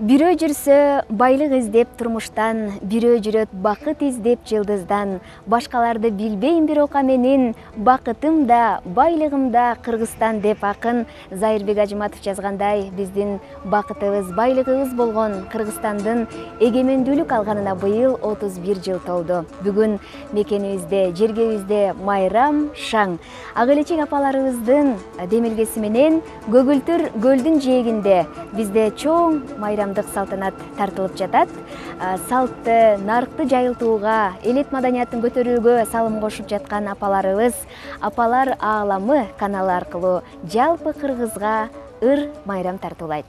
Бирөө жүрсө байлык издеп турмуштан, бирөө жүрөт бакыт издеп жылдыздан. Башкаларды билбейм бирок менин бакытым да, байлыгым да Кыргызстан деп акын Зайырбек Ажыматов жазгандай, биздин бакытыбыз, байлыгыбыз болгон Кыргызстандын эгемендүүлүк алганына быйыл 31 жыл толду. Бүгүн мекенибизде, жергебизде майрам, шаң. Ак элечек апаларыбыздын демилгеси менен Көгүлтүр көлдүн жээгинде бизде чоң майрамдык салтанат тартылып жатат. Салтты, нарыкты жайылтууга, элет маданиятын көтөрүүгө салым кошуп жаткан апаларыбыз Апалар ааламы каналы аркылуу жалпы Кыргызга ыр майрам тартуулайт.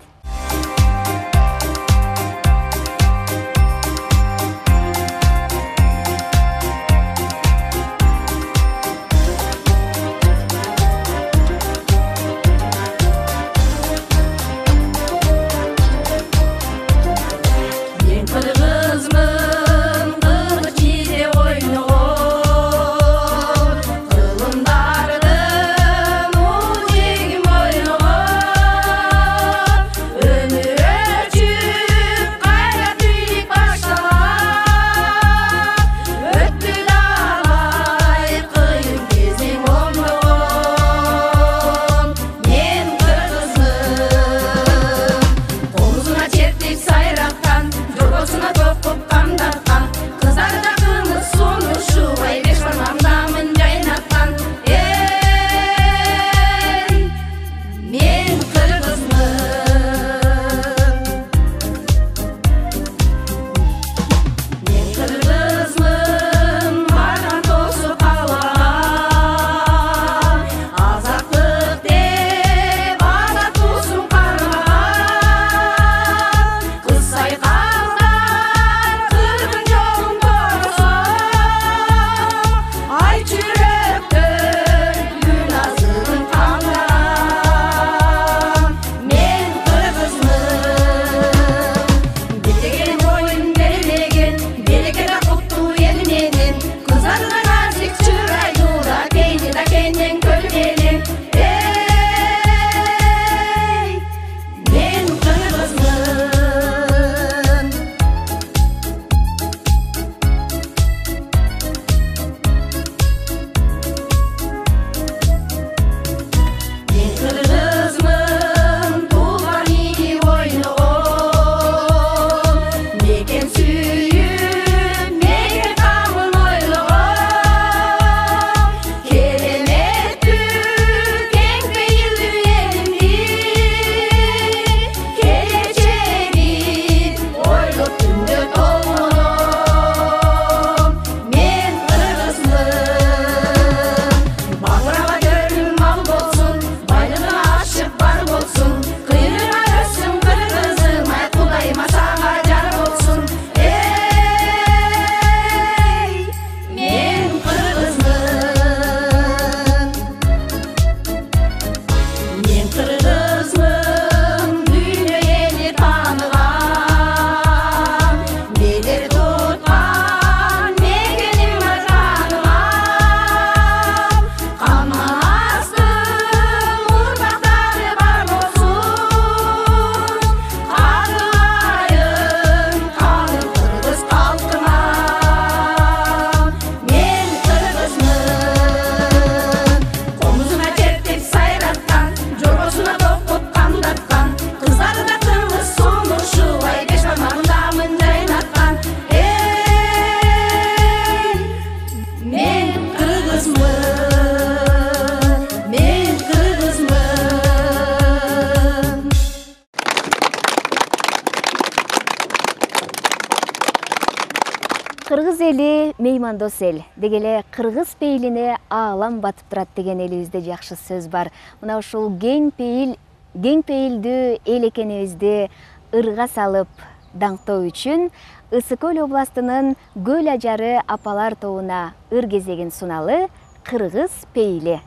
Кыргыз эли меймандос эл. Дегеле кыргыз пейилине аалам батып турат деген элибизде жакшы сөз бар. Мына ушул кең пейилдүү эл экенибизди ырга салып даңктоо үчүн Ысык Көл областынын Көл ажары апалар тобуна ыр кезегин суналы кыргыз пейили.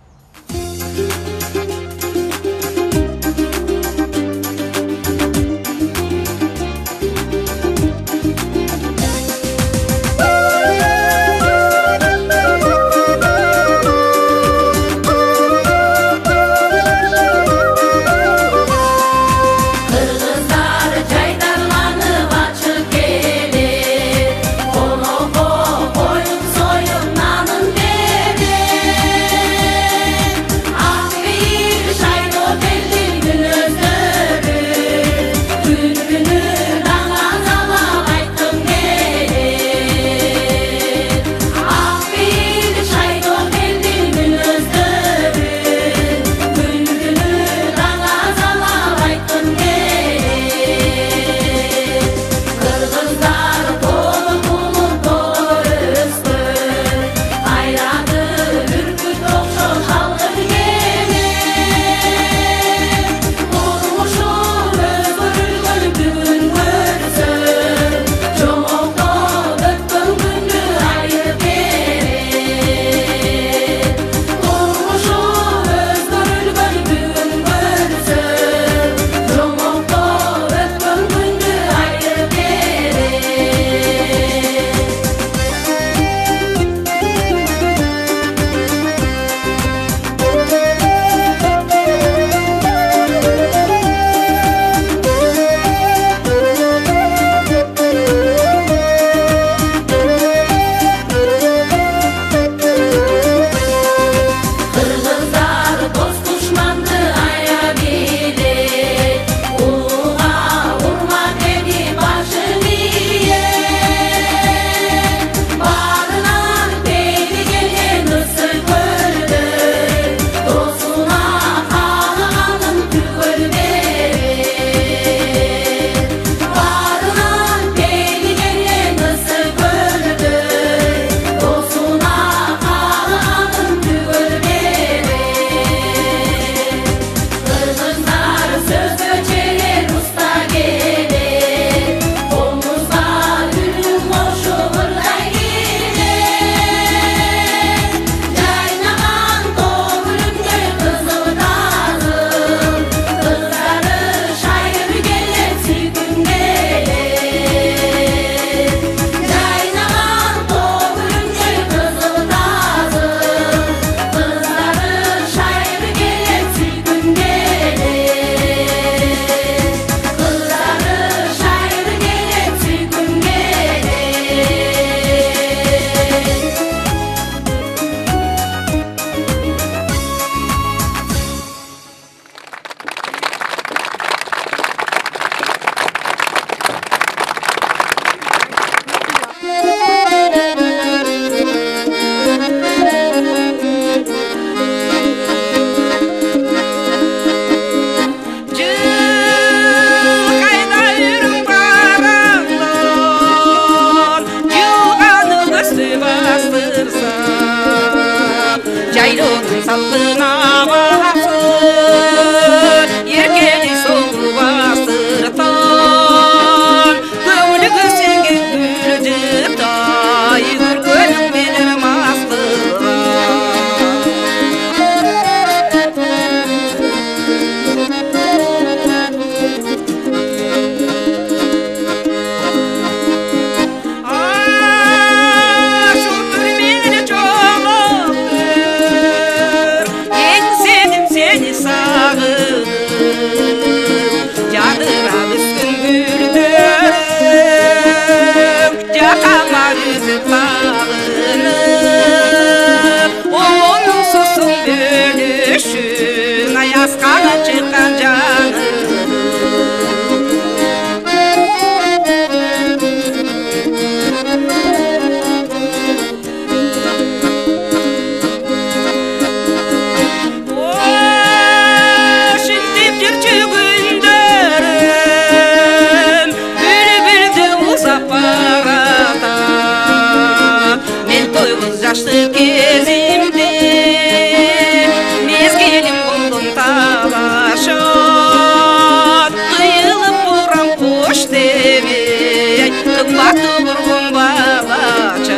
аяқтың баты бұрғын балаша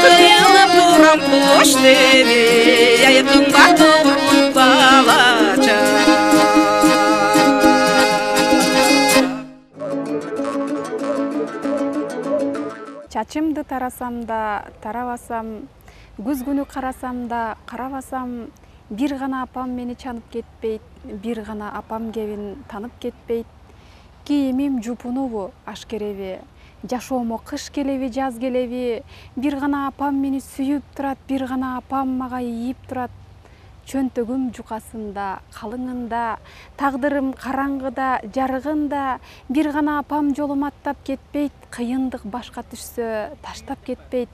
қиылып тұрам қош деме аяқтың баты бұрғын балаша чачымды тарасам да тарабасам күз күнү карасам да карабасам бир гана апам мени чанып кетпейт бир гана апам кебин танып кетпейт кийимим жупунубу аш кереби жашоомо кыш келеби жаз келеби бир гана апам мени сүйүп турат бир гана апам мага ийип турат чөнтөгүм жукасында калыңында тагдырым караңгыда жарыгында бир гана апам жолума аттап кетпейт кыйындык башка түшсө таштап кетпейт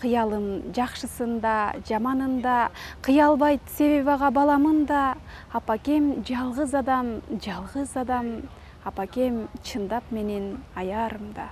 кыялым жакшысында жаманында кыялбайт себеби ага баламында апакем жалгыз адам апакем чындап менин аярымда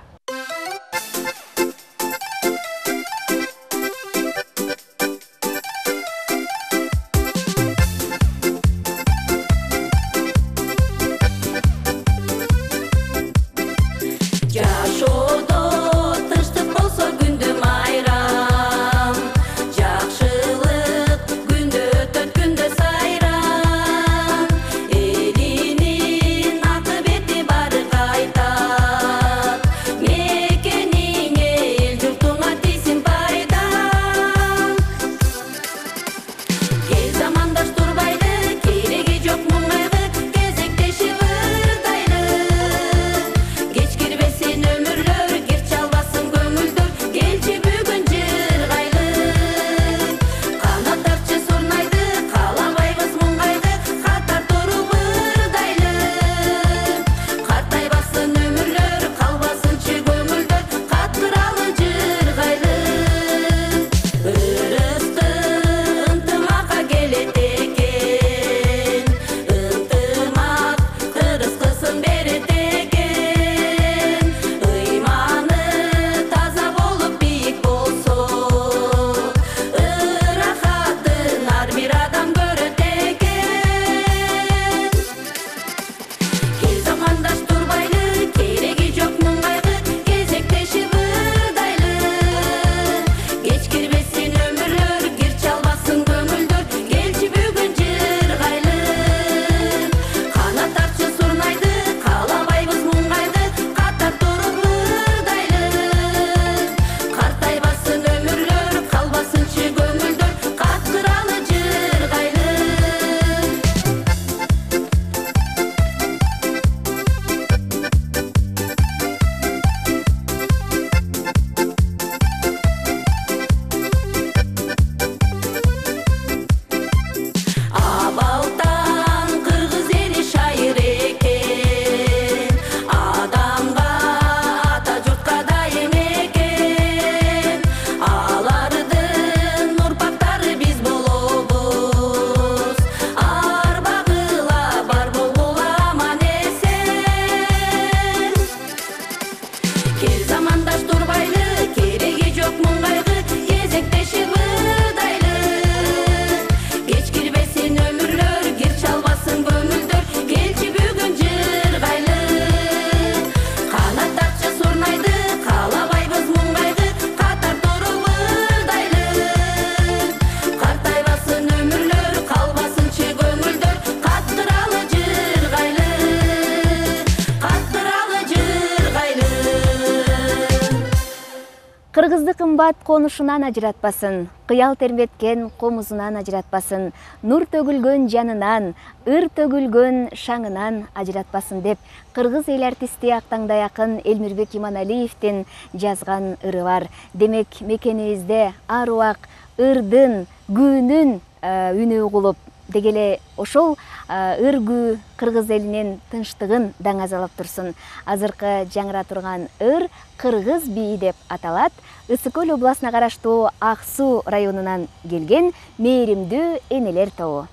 Кыргызды кымбат конушунан ажыратпасын, кыял тербеткен комузунан ажыратпасын, нур төгүлгөн жанынан, ыр төгүлгөн шаңынан ажыратпасын деп кыргыз эл артисти Актаңдай акын Элмирбек Иманалиевдин жазган ыры бар. Демек мекенибизде ар убак ырдын, күнүн үнү угулуп, дегеле ошол ыр-күү кыргыз элинин тынчтыгын даңазалап турсун. Азыркы жаңыра турган ыр кыргыз бии деп аталат. Ысык Көл областына караштуу Ак Суу районунан келген мээримдүү энелер тобу.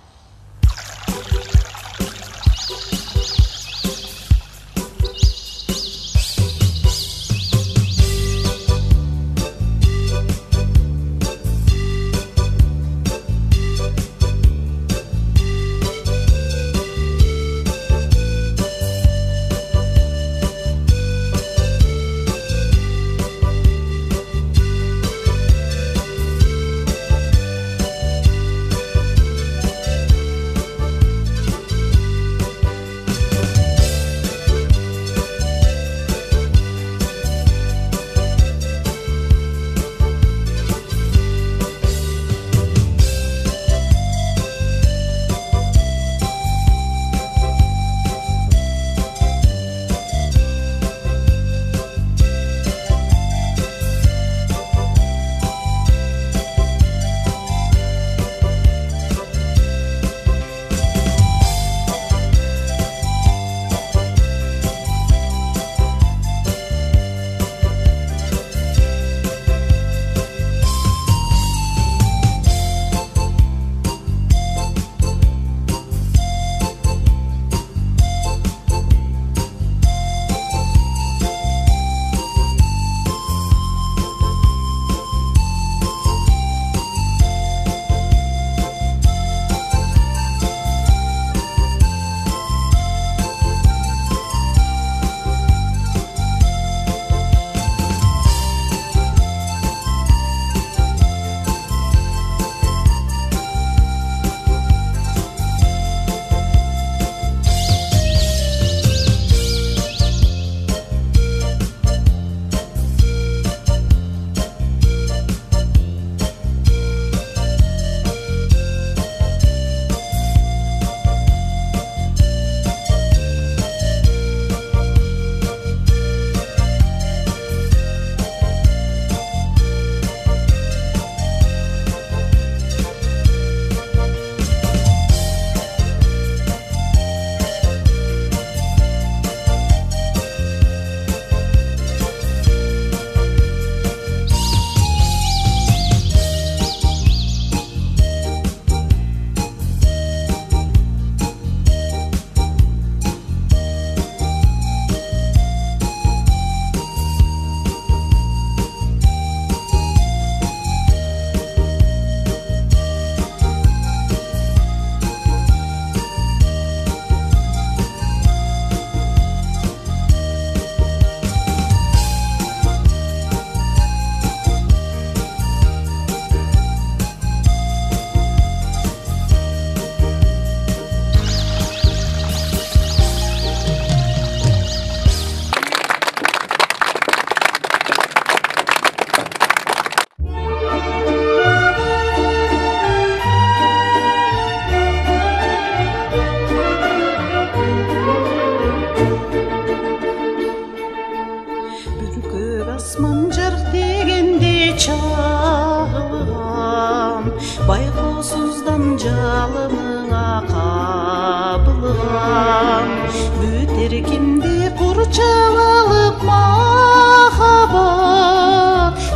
Büter kimdi kurçalalıp mahabat,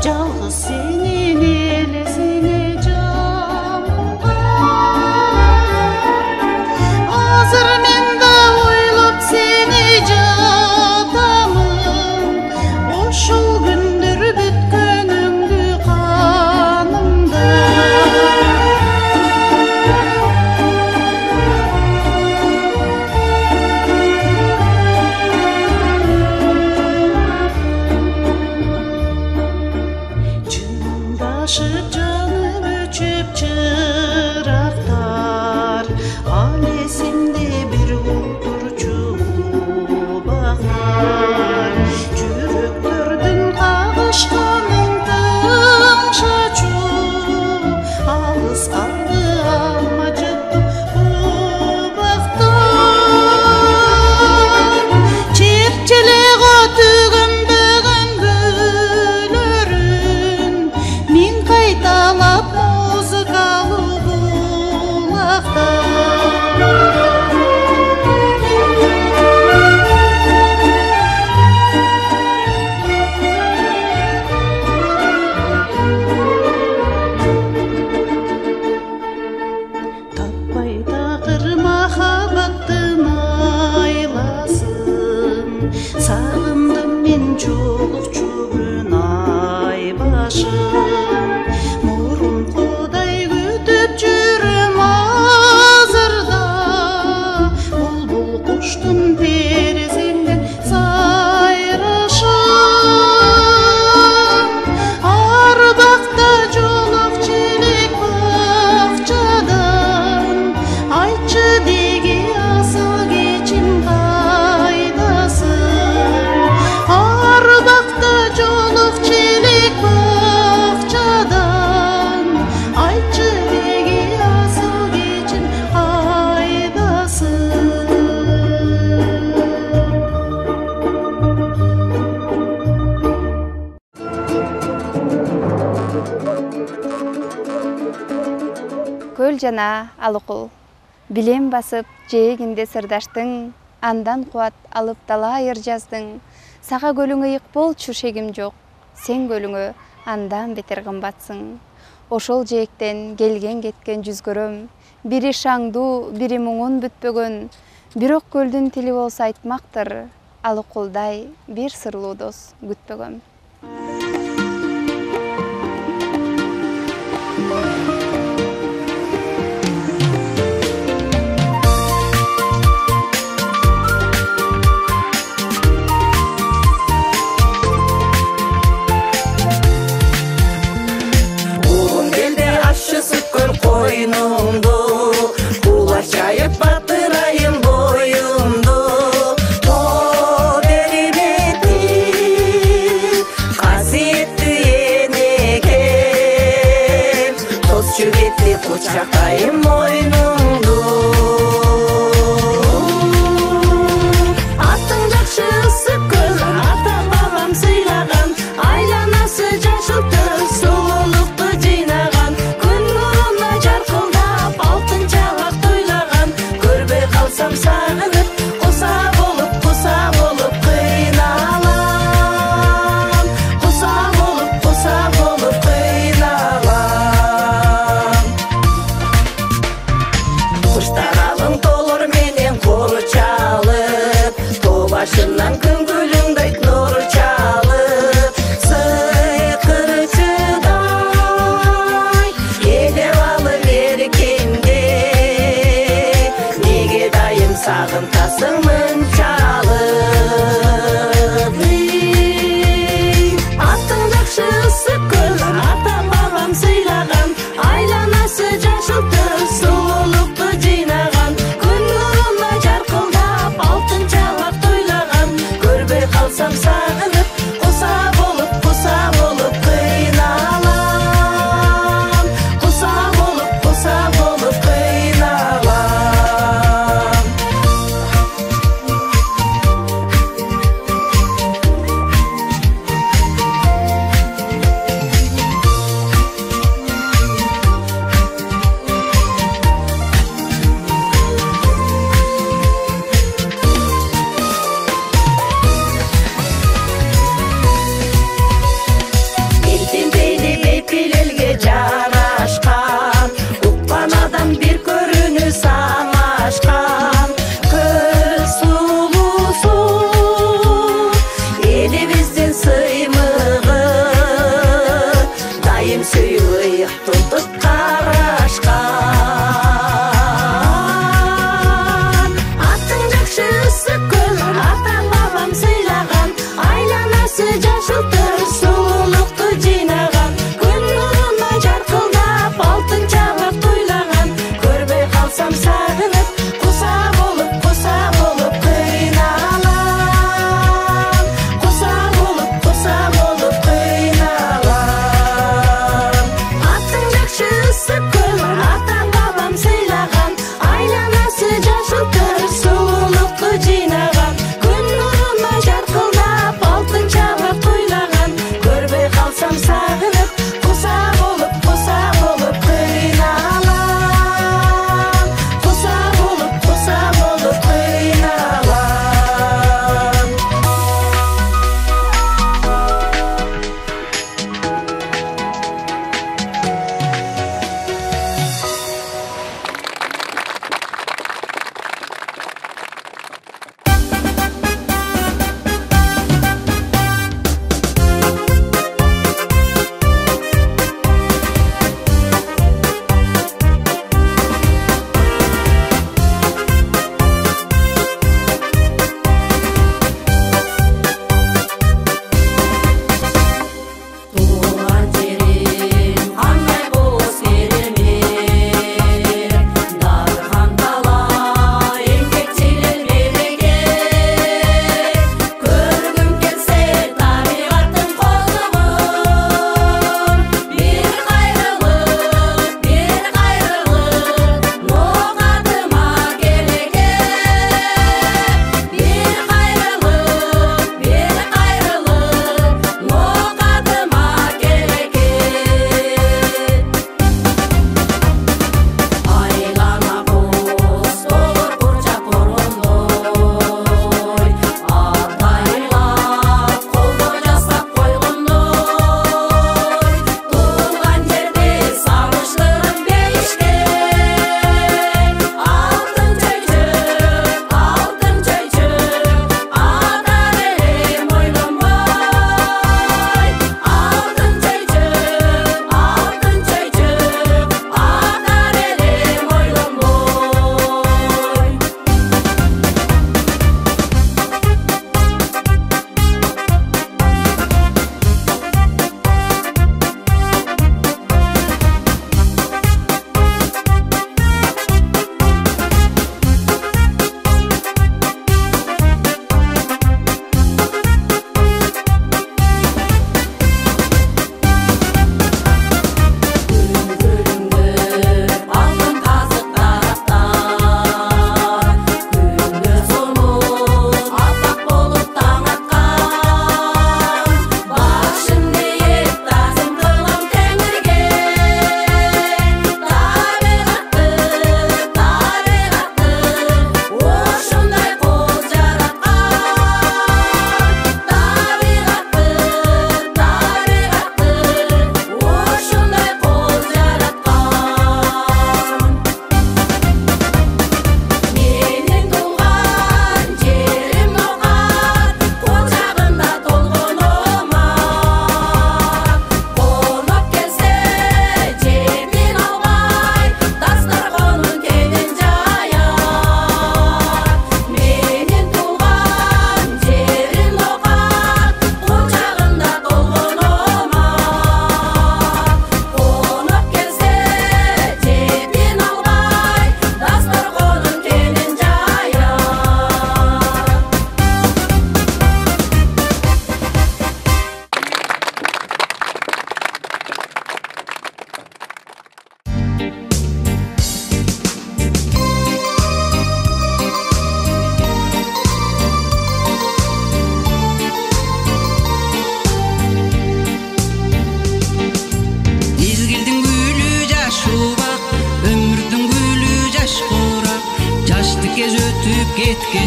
жалгыз senin elesine canımda. Hazır men de oylap seni jatamın, oşul gündür bütkönüңdü kanımda. Жымдашып жанып өчүп чырактар, ал эсимде бир отурчу бактар. Жүрөктөрдүн кагышканын тыңшачу, алыс калды алма жытту бактар. Чепчелего түгөнбөгөн гүлөрүн мен кайталап музыкалуу булакта. Таппай такыр махаббаттын айласын, сагындым мен жолукчу күн ай башын. Мурункудай күтүп жүрөм азырда, булбул куштун терезеңден сайрашын. Ар бакта жолок желек бакчадан, айтчы деги асыл кечим кайдасың. Ар бакта жолок желек бакчадан, айтчы деги асыл кечим кайдасың. Көл жана алыкул билем басып жээгинде сырдаштың, андан кубат алып дала айыр жаздың. Сага көлүңө ыйык болчу шегим жок, сен көлүңө андан бетер кымбатсың. Ошол жээктен келген кеткен жүз көрөм, бири шаңдуу, бири муңун бүтпөгөн. Бирок көлдүн тили болсо айтмактыр, алыкулдай бир сырлуу дос күтпөгөм. Улун келди ащы сүт көр койнумду, кулач жайып батырайын боюмду. Тоо беримети касиеттүү энекем, тосчу кетти кучактайын мойнуңду. Аттың жакшы ысык көз, ата бабам сыйлаган, айланасы жашылтып сулуулукту жыйнаган. Күн нуруна жаркылдап алтын чалак тойлаган, көрбөй калсам сагынып, куса болуп кыйналам. Куса болуп кыйналам. Куш тарабың толор менен кору чалып, тоо башынан күн гүлүңдөй нуру чалып. Сыйкырчыдай элеп алып эркемде, неге дайым сагынтасың мынчалып. Аттың жакшы ысык көз, ата бабам сыйлаган, айланасы жашылтып сулуулукту жыйнаган. Күн нуруна жаркылдап алтын чалак тойлаган, көрбөй калсам сагынып, куса болуп кыйналам. Куса болуп кыйналам.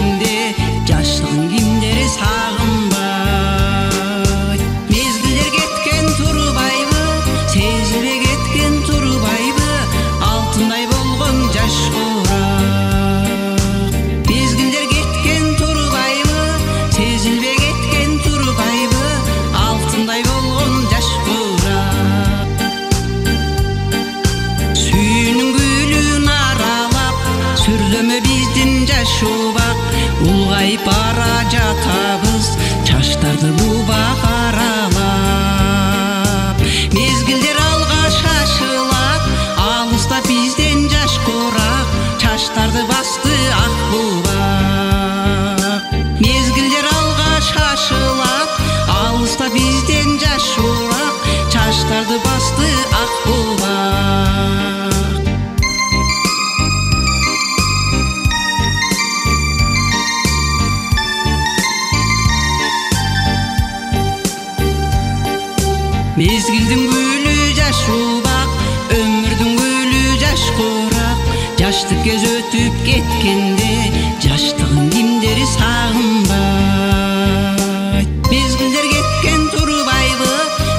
кеткенде жаштыгын кимдери сагынбайт. Мезгилдер кеткен турбайбы, сезилбей кеткен турбайбы, алтындай болгон жаш курак. Мезгилдер кеткен турбайбы, сезилбей кеткен турбайбы, алтындай болгон жаш курак. Сүйүүнүн гүлүн аралап сүрдөмө биздин жаш убак, улгайып бара жатабыз чачтарды бубак аралап. Мезгилдер алга шашылат, алыста бизден жаш курак, чачтарды басты ак бубак. Мезгилдер алга шашылат, алыста бизден жаш курак, чачтарды басты ак бубак. Mezgilдің гүлі жаш убак, өмірдің гүлі жаш курак. Жаштык кез өтүп кеткенде жаштыгын кимдери сагынбайт. Мезгилдер кеткен турбайбы,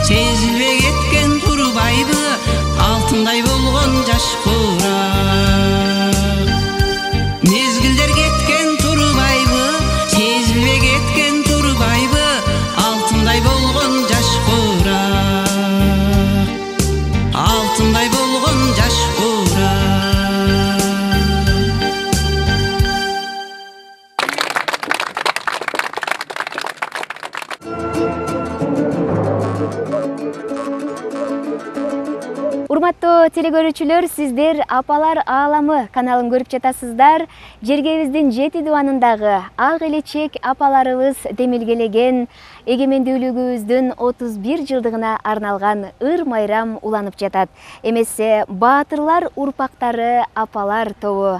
сезилбей кеткен турбайбы, алтындай болгон жаш курак. Мезгилдер кеткен турбайбы, сезилбей кеткен турбайбы, алтындай болгон жаш курак. Алтындай болгон жаш курак. Урматтуу телекөрүүчүлөр, сиздер Апалар ааламы каналын көрүп жатасыздар. Жергебиздин 7 дубанындагы ак элечек апаларыбыз демилгелеген эгемендүүлүгүбүздүн 31 жылдыгына арналган ыр майрам уланып жатат. Эмесе баатырлар урпактары апалар тобу.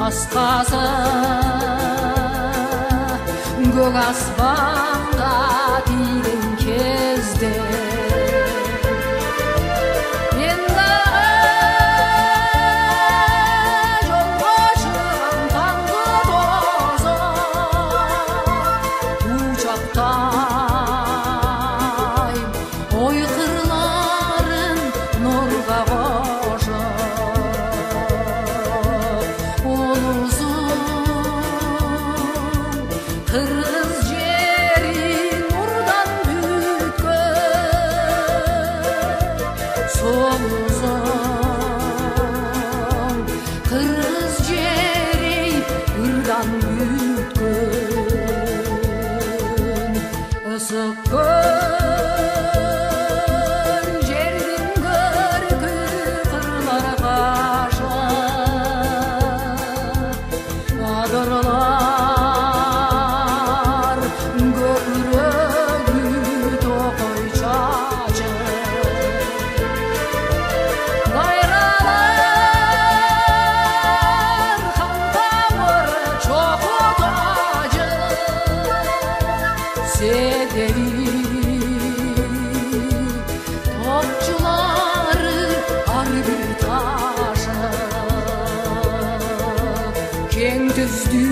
Асқазы көк аспанға тиген кезде мен дағы жолға шығам таңғы тозып учақтай ой қырларын нұрға қошып Kırgız jerin urdan büyütken Sol uzun Kırgız jerin urdan büyütken Isık gör jerin görkü kırlar kaşa Adırlar Topçuları argır taşı Keng düzdü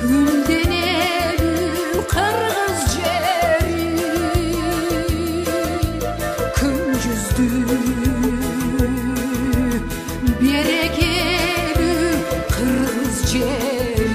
Gülden eli kırgız jeri Kın yüzdü Berekeli kırgız jeri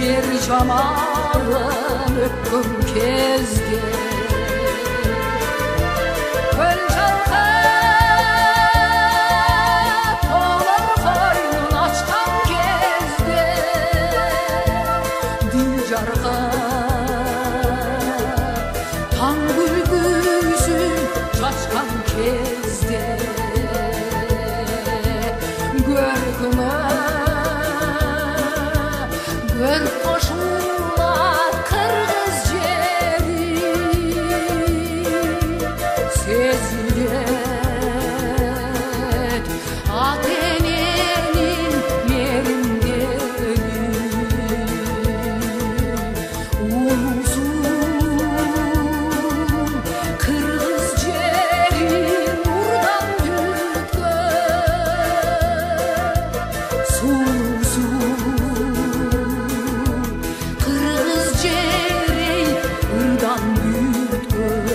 Жер жамалын өпкөн кезде көл жалқап толар қойнын ашқан кезде дил жарқа таң күлгісін шашқан кезде көркіңі гүл қошулар қырғыз жері сезілет ата ененің мейірімдері улусун қырғыз жері нұрдан бүккен сулусун қырғыз жері ырдан бүткөн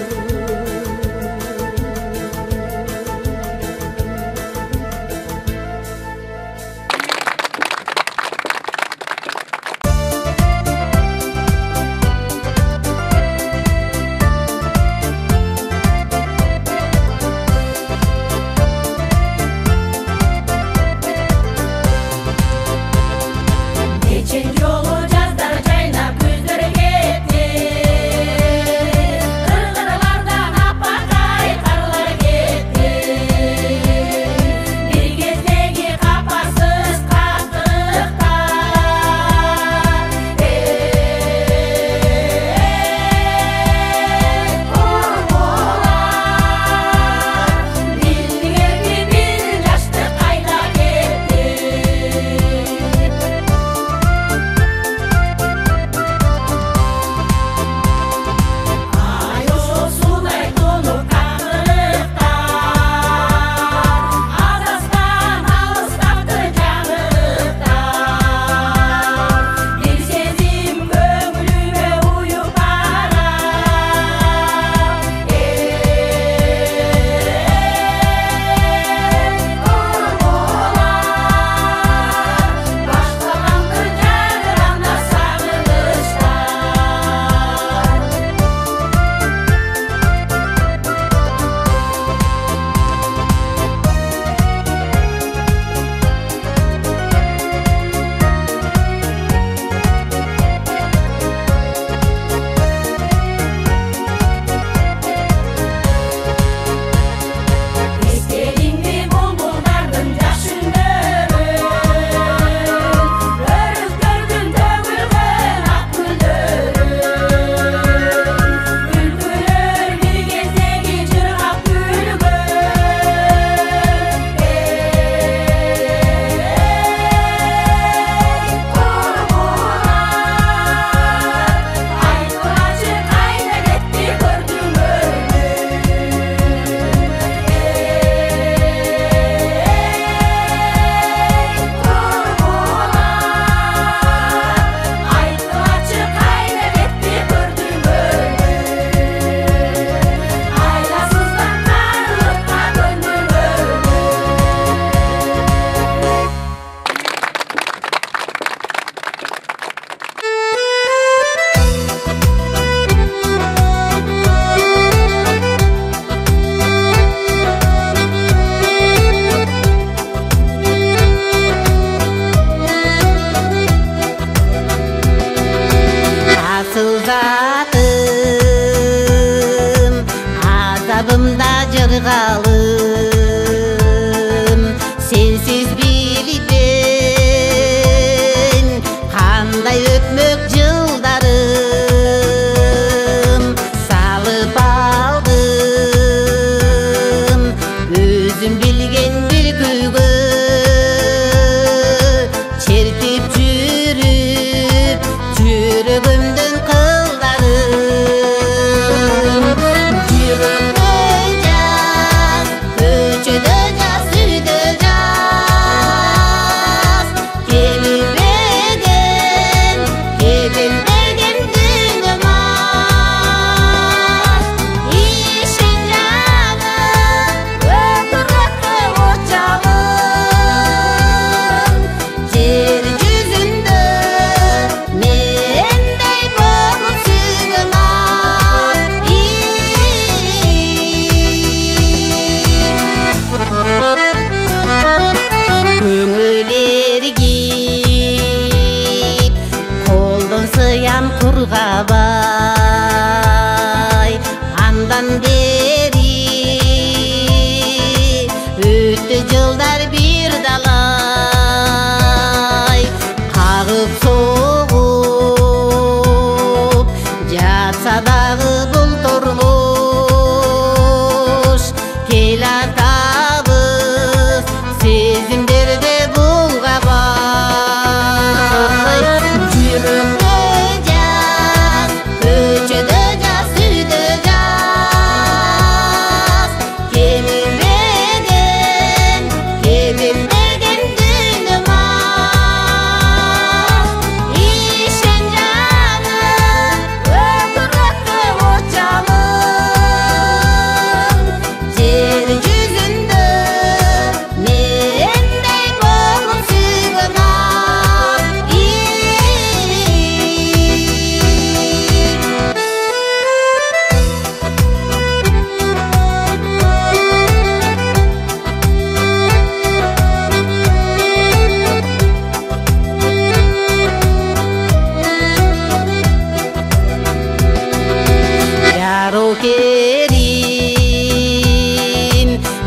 Geçen yolu жаздар жайнап көздөр кетти Кыргырлардан аппакай карлар кетти Бир кездеги капасыз каттыктар Курбулар Билгенби бир жаштык кайда кетти Ай ошол суудай тонуп какырыктар Азастан алыстапты жагыктар Бир сезим көңүлүмө уюп барат Курбулар Башталандыр жадырана сагынычтар Эстелиңби булбулдардын жаш үндөрүн Өрүктөрдүн төгүлгөн ак гүлдөрүн Күлкүлөр бир кездеги жыргап күлгөн Курбулар Айткылачы кайда кетти көрдүңөрмү Курбулар Айткылачы кайда кетти көрдүңөрмү Айласыздан карлыкка көндүңөрмү Asıl zatım, azabımda jırgalım. Sensiz bilipin, kanday ötmök жылдарым. Salıp aldım, özüm bilgen bir kuygu. Çerpip жүрүп, жүрөгүмдүн кылдарым. Жүрөккө жаз, көчөдө жаз, үйдө жаз. Келбеген bulгабай андан бери өттү жылдар бир далай кагып согуп жатса дагы бул турмуш келатабыз сезимдерде булгабай жүрөктө жаз көчөдө жаз үйдө жаз кемирмеген дүйнөм ишен жаным өкүрөттө очалым жер жүзүндө мендей болуп сүйгөн Яру керим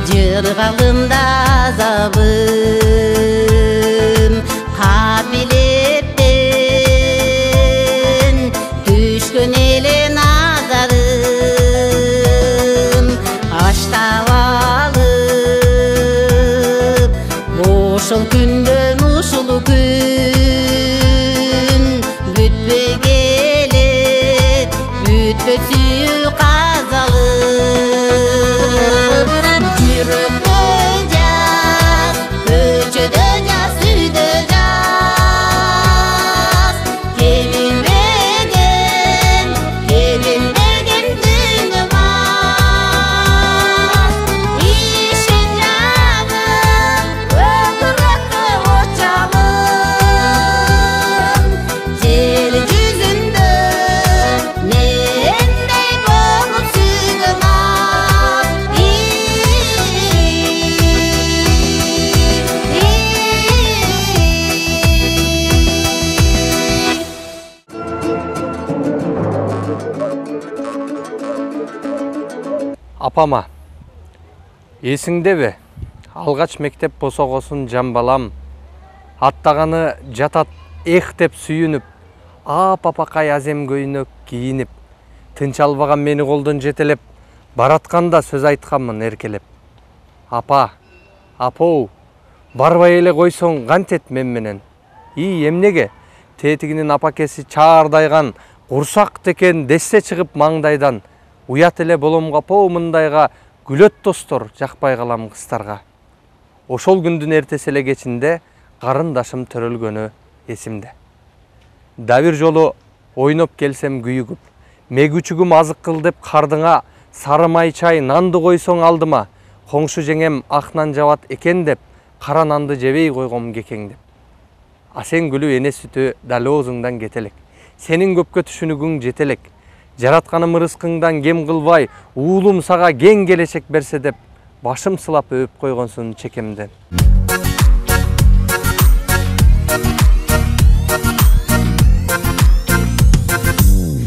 жыргалымда азабым капилеттен түшкөн эле назарым аштап алып ошол күндөн ушул күн бүтпөй келет бүтпөсү казалып жүрөктө жаз көчөдө жаз үйдө жаз кемирмеген дүйнөм ишен жаным өкүрөттө очалым жер жүзүндө мендей болуп сүйгөн Апама, эсиңдеби? Алгач мектеп босогосун жамбалам. Аттаганы жатат эх деп сүйүнүп, апапакай азем көйнөк кийинип, тынч албаган мени колдон жетелеп, баратканда сөз айтканмын эркелеп. Апа, апоу, барбай эле койсоң кантет мен менен? Эмнеге? Тетигинин апакеси чаардайган, курсак текен десте чыгып маңдайдан. Уят эле болом капоо мындайга, күлөт достор, жакпай калам кыздарга. Ошол күндүн эртеси эле кечинде карындашым төрөлгөнү эсимде. Да бир жолу ойноп келсем күйүгүп, мегүчүгүм азык кыл деп кардыңа сары май чай нанды койсоң алдыма, коңшу жеңем ак нан жабат экен деп, кара нанды жебей койгом кекеңдеп. А сен күлүп эне сүтү дал оозуңдан кетелек. Сенин көпкө түшүнүгүң жетелек. Жаратканым ырыскыңдан кем кылбай, уулум сага кең келечек берсе деп, башым сылап өп койгонсун чекемден.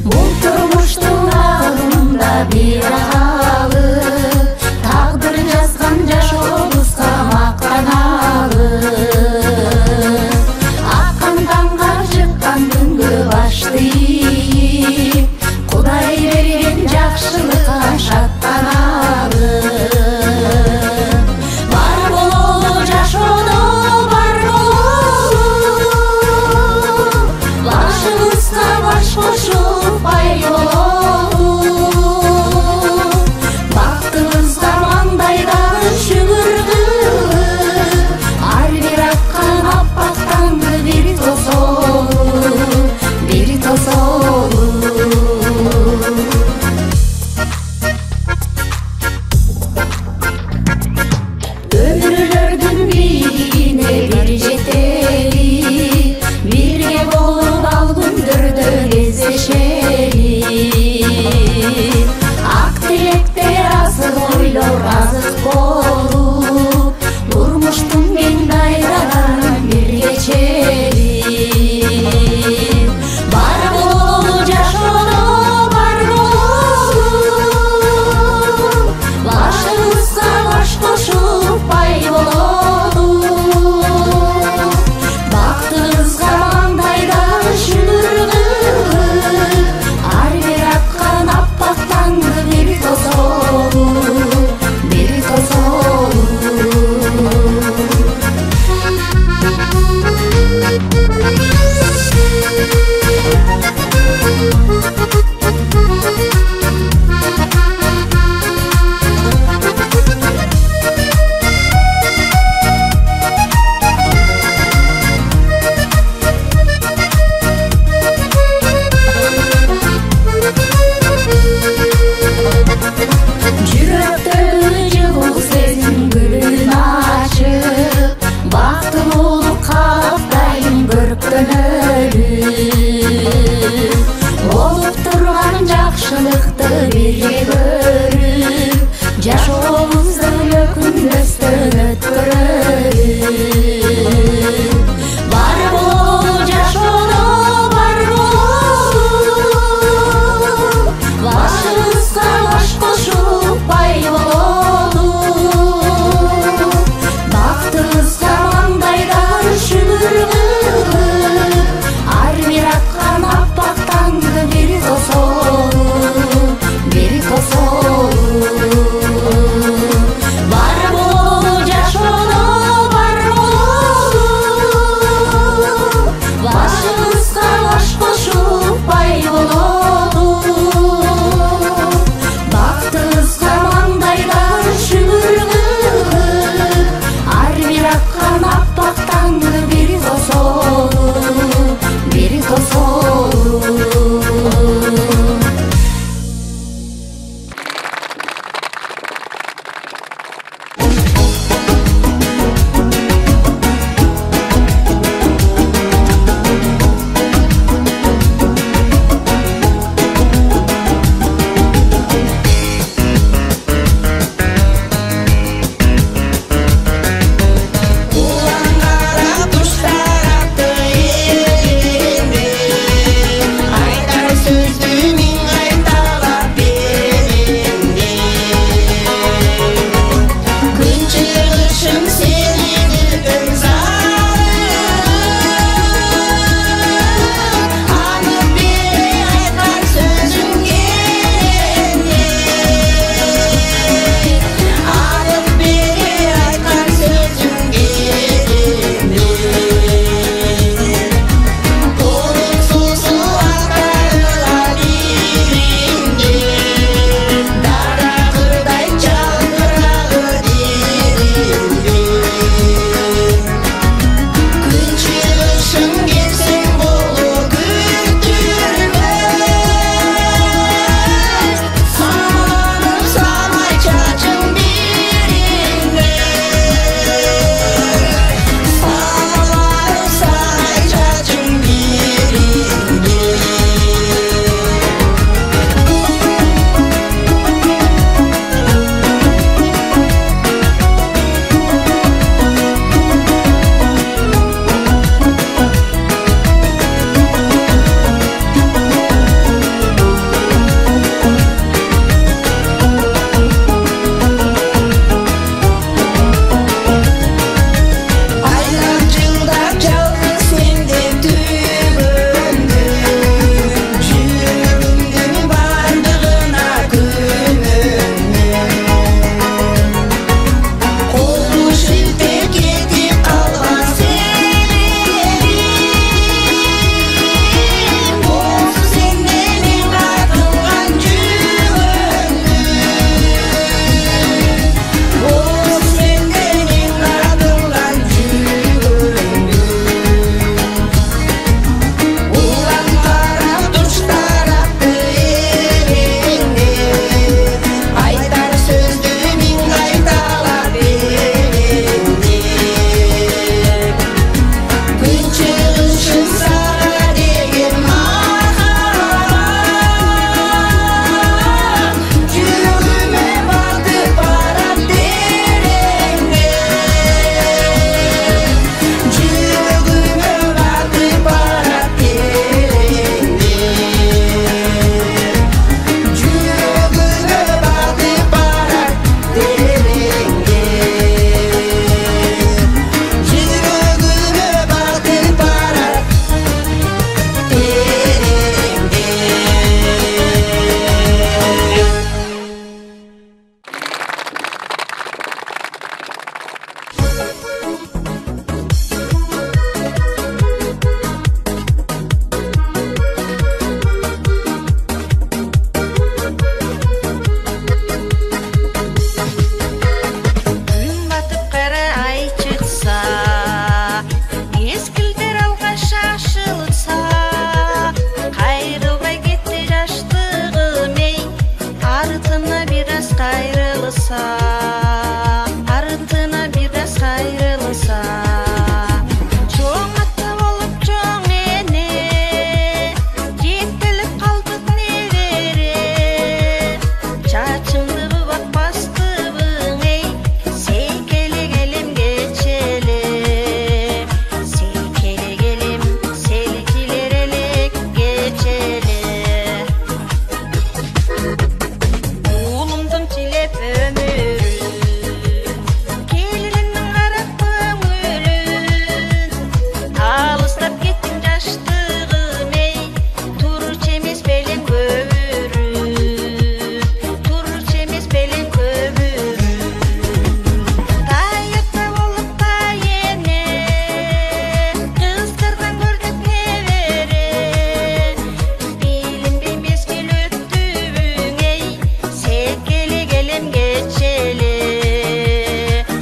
Бул турмуштун агында бир алып, тагдыр жазган жашообузга мактаналып. Аккан таңга жыккан күнгө баш тийип, Кудай берген жакшылыкка шаттаналып. Бар бололу жашоо кайрылса, артына бир да сайрылса, чоң атта болуп чоң эне, жетелип калдык небере, чачыңды бубак бастыбың эй, сейкеле келем кечеле, сейкеле келем, селкилер элек кечеле. Улумдум чилеп өмүрүн, келинimдин карап көңүлүн, алыстап кеттиң жаштыгым эй, турчу эмес белең көбүрүн, турчу эмес белең көбүрүн. Таятта болуп тайене, кыздырдан көрдүк небере, билинбей мезгил өттүбүң эй, сейкеле келем кечеле,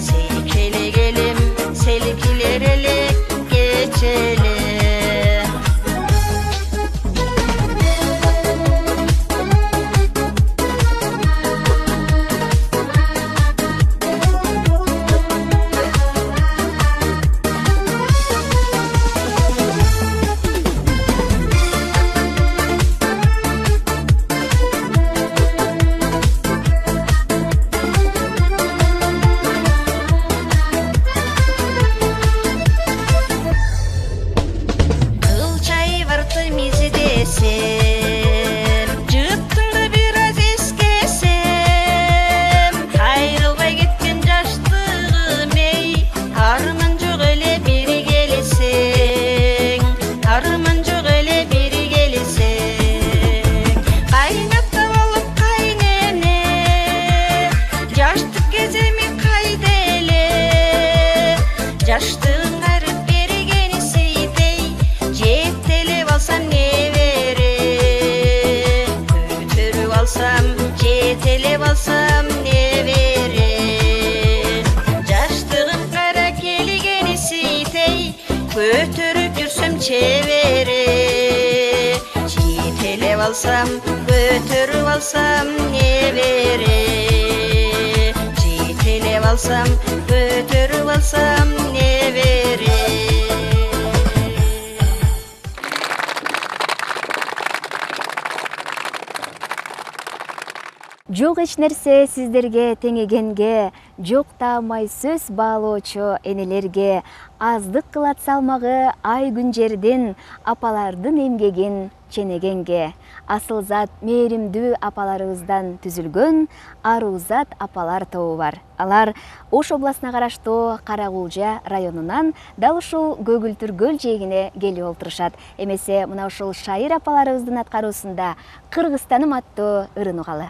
сейкеле келем, селкилер элек кечеле. Кылчай барты мизи десем, жыттыңды бир аз эскесем, кайрылбай кеткен жаштыгым эй, арман жок эле бири келсең, арман жок эле бири келсең. Кайнатта болуп кайнене, жаштык кеземи кайда эле, жаштыгын кайрып бергени сейдей, жетелеп алсам небере, көтөрүп алсам, жетелеп алсам небере. Жаштыгым кара келгени сейдей, көтөрүп жүрсөм чебере, жетелеп алсам, көтөрүп алсам небере, жетелеп алсам, көтөрүп алсам небере. Жок эч нерсе сиздерге теңегенге, жок таамай сөз баалоочу энелерге, аздык кылат салмагы ай күн жерден, апалардын эмгегин ченегенге. Асыл зат мээримдүү апаларыбыздан түзүлгөн аруу зат апалар тобу бар. Алар Ош областына караштуу Каракулжа районунан дал ушул Көгүлтүр көл жээгине келип олтурушат. Эмесе мына ушул шайыр апаларыбыздын аткаруусунда Кыргызстаным аттуу ырын угалы.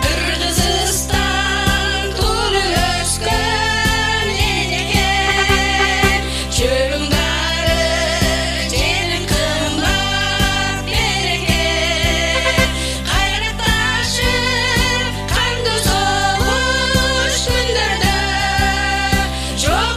Кыргызстан тулуп өскөн энеке, чөгүңдары жерин кымбат береке, кайратташып кандуу согуш күндөрдө, жок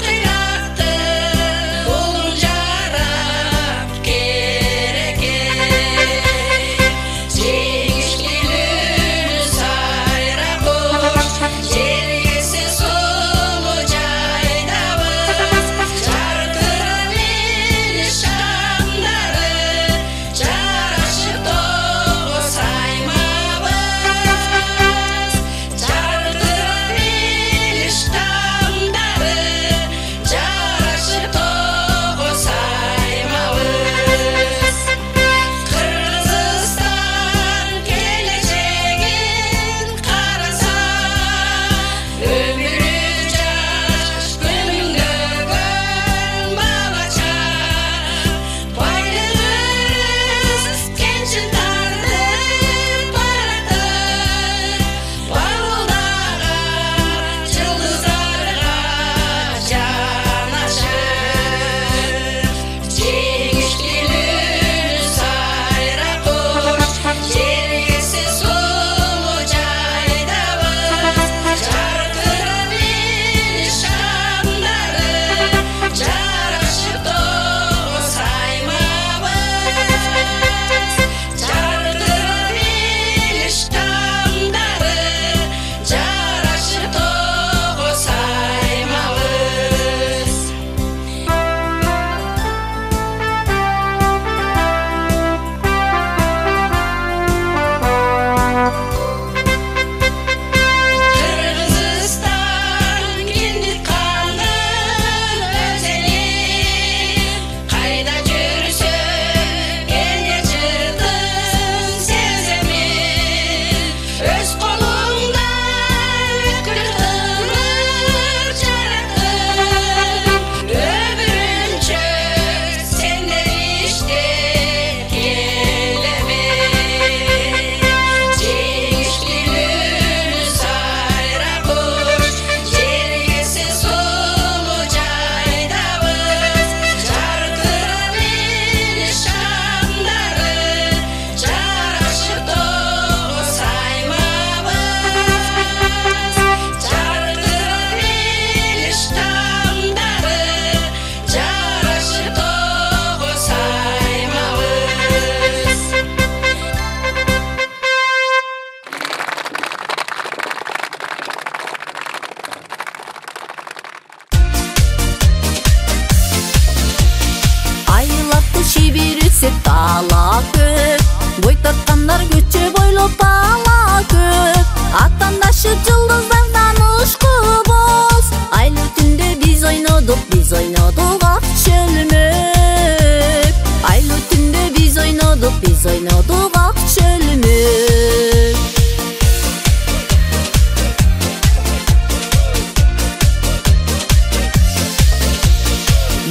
болуп ала көп. Атандашып жылдыздардан ушку боз. Айлы түндө биз ойнодук ак чөлмөк. Айлы түндө биз ойнодук ак чөлмөк.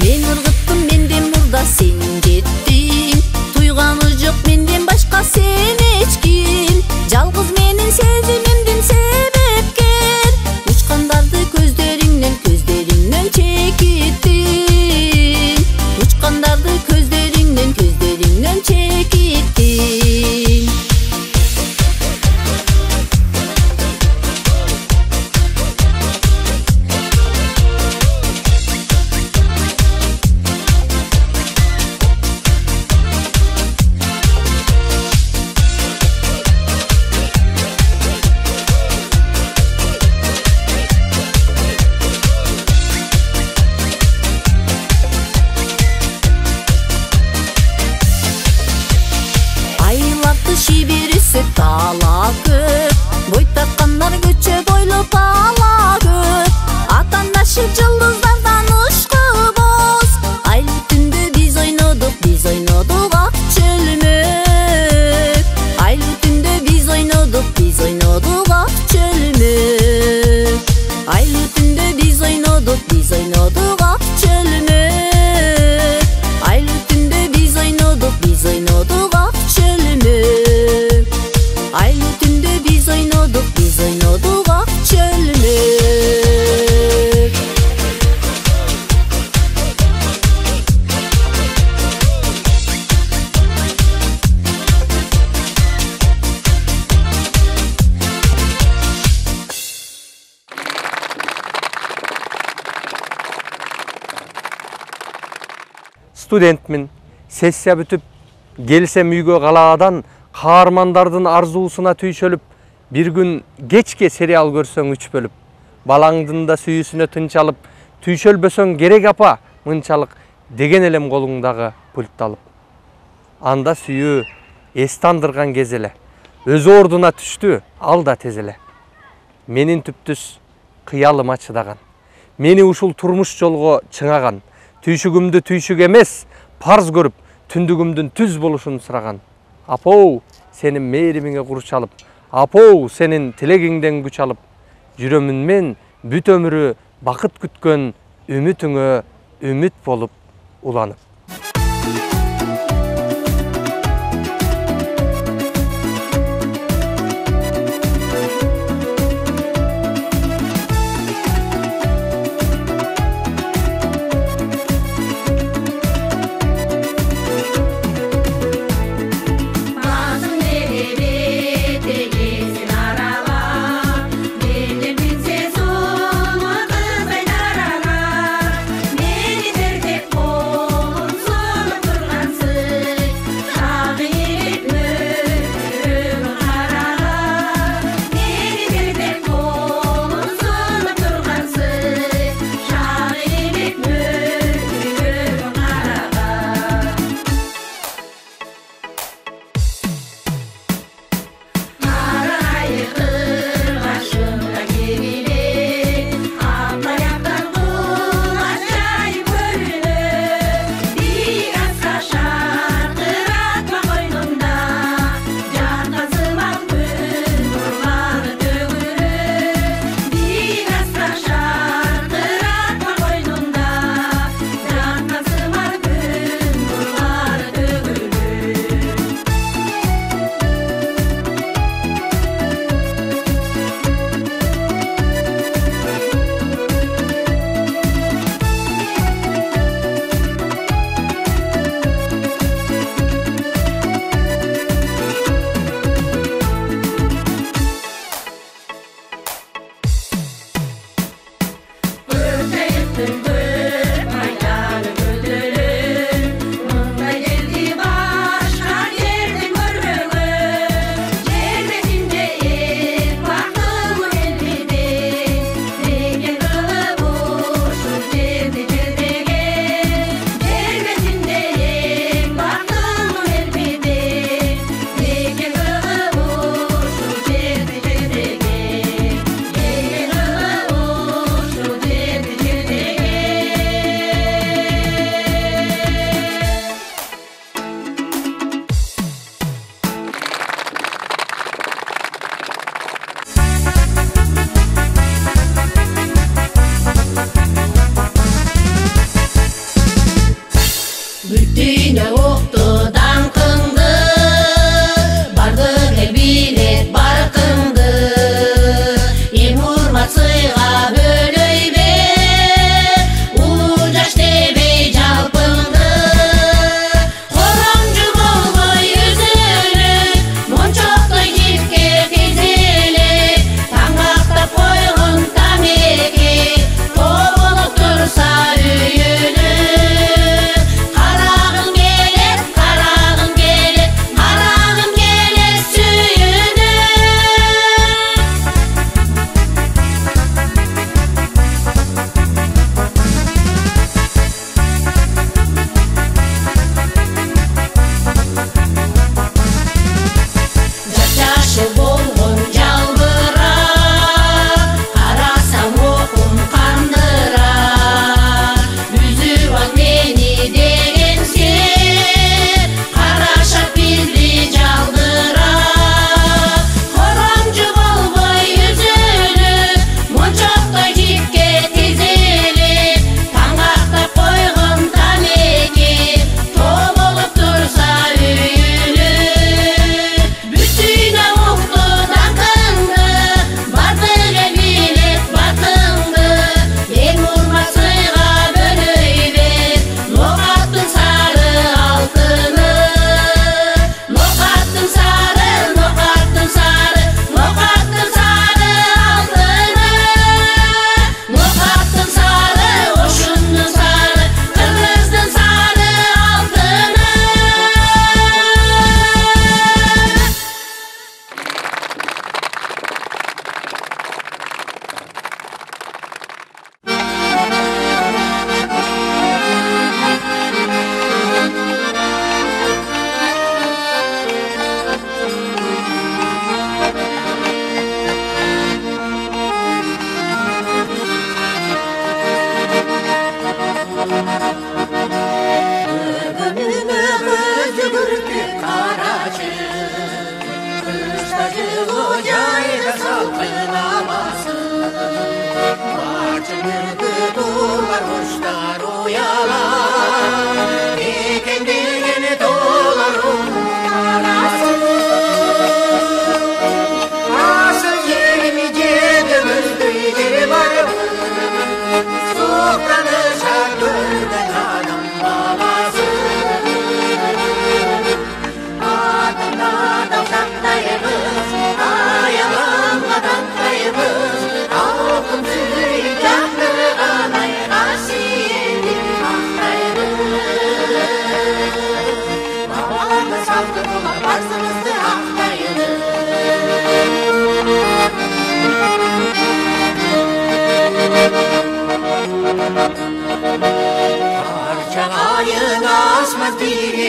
Мен ыргыттым, менден мурда сен кеттиң. Туйганы жок менден башка сен эчким. Жалгыз менин сезимимдин себепкер. Учкандарды көздөрүңнөн чекиттиң. Учкандарды көздөрүңнөн чекиттиң. Шибирisi тала көп. Бой тарткандар көчө бойлоп ала көп. Атандашып жылдыздардан ушку боз. Айлы түндө биз ойнодук ак чөлмөк. Айлы түндө биз ойнодук ак чөлмөк. Айлы түндө биз ойнодук ак чөлмөк. Айлы түндө биз ойнодук ак чөлмөк. Айлы түндө биз ойнодук ак чөлмөк. Студентмин, сессия бүтүп, келсем үйгө калаадан каармандардын арзуусуна түйшөлүп, бир күн кечке сериал көрсөң 3 бөлүп, балаңдын да сүйүүсүнө тынч алып, түйшөлбөсөң керек апа мынчалык деген элем колуңдагы пультты алып. Анда сүйүү эс тандырган кез эле, өз ордуна түштү, ал да тез эле. Менин түптүс кыялыма чыдаган, мени ушул турмуш жолго чыңаган, түйшүгүмдү түйшүк эмес, парз көрүп, түндүгүмдүн түз болушун сураган. Апоу, сенин мээримиңе куруч алып, апоу, сенин тилегиңден күч алып, жүрөмүн мен бүт өмүрү бакыт күткөн үмүтүңө үмүт болуп уланып.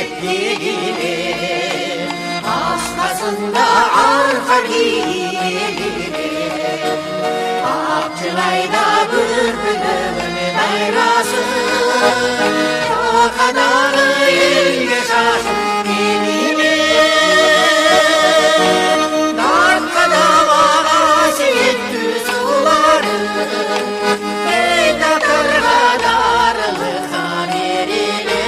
ettiğine Askasında arka giyine Akçılayda bülbülün dayrası O kadarı elge şaşın eline Dart kadava siyettü suları Meydatır kadarlıktan erine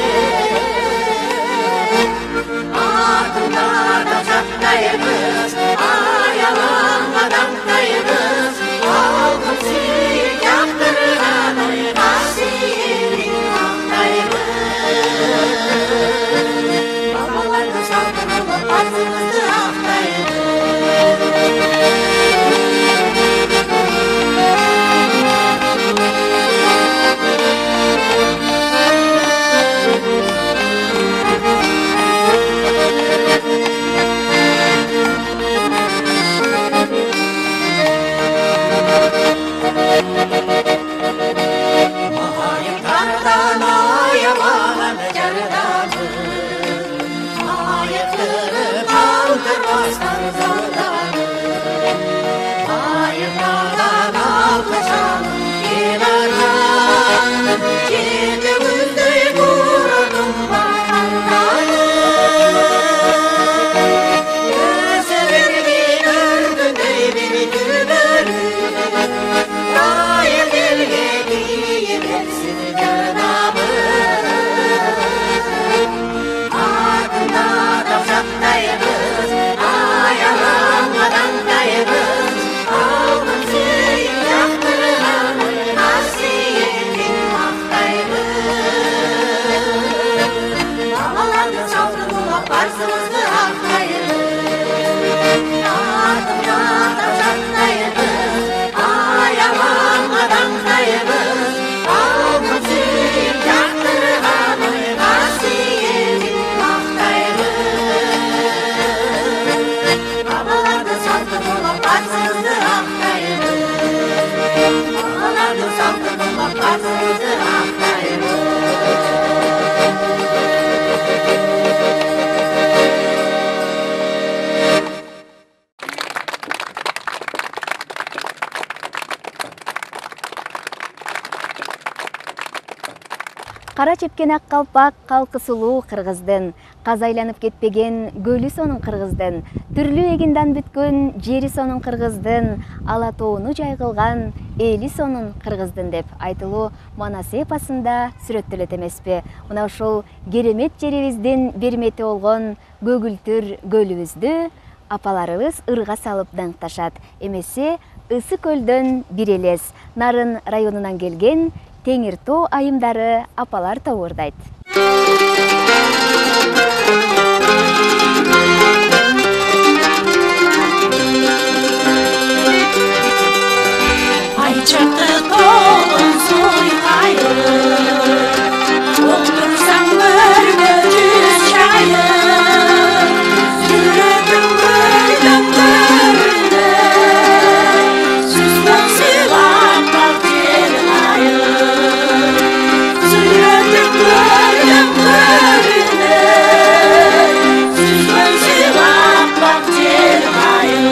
Ardında da çaktayımız Ayalanmadan dayımız Aldım suyun yaptırgan Asiyenin aktayımız Babalarda saldırılıp arzımızdı aktayımız Mahayıklardan ayaman cardanı Mahayıkları kaldırmazlar zaldanı Mahayıklardan alkışan ilerden Kendimizde vurdum bakanları Gözümün ördüğünde beni gülbörü Rayel delgeliği versin canamı Ardında tavşaktayımız Ayalanmadan dayımız Aldım suyun yaktırgan Asiyenin aktayımız Havalarda savrulup arzımızdı aktayımız Ardında tavşaktayımız Ayalanmadan dayımız Aldım suyun yaktırgan Asiyenin aktayımız Havalarda savrulup arzımızdı aktayımız Havalarda savrulup arzımızdı aktayımız Кара чепкен ак калпак калкы сулуу кыргыздын, каз айланып кетпеген көлү сонун кыргыздын, түрлүү эгиндан бүткөн жери сонун кыргыздын, ала тоону жайгылган эли сонун кыргыздын деп айтылуу Манас эпосунда сүрөттөлөт эмеспи? Мына ушул керемет жерибиздин бермети болгон көгүлтүр көлүбүздү апаларыбыз ырга салып даңкташат. Эмесе Ысы көлдөн бир элес Нарын районунан келген Теңир тоо айымдары апалар тоордайт. Айчықты тоғын сойқайы Отырсаң өрге жүз шайы Жүрегім көрдің көрді Сүзбен сыйлап бақ тер айы Жүрегім көрдің көрді Сүзбен сыйлап бақ тер айы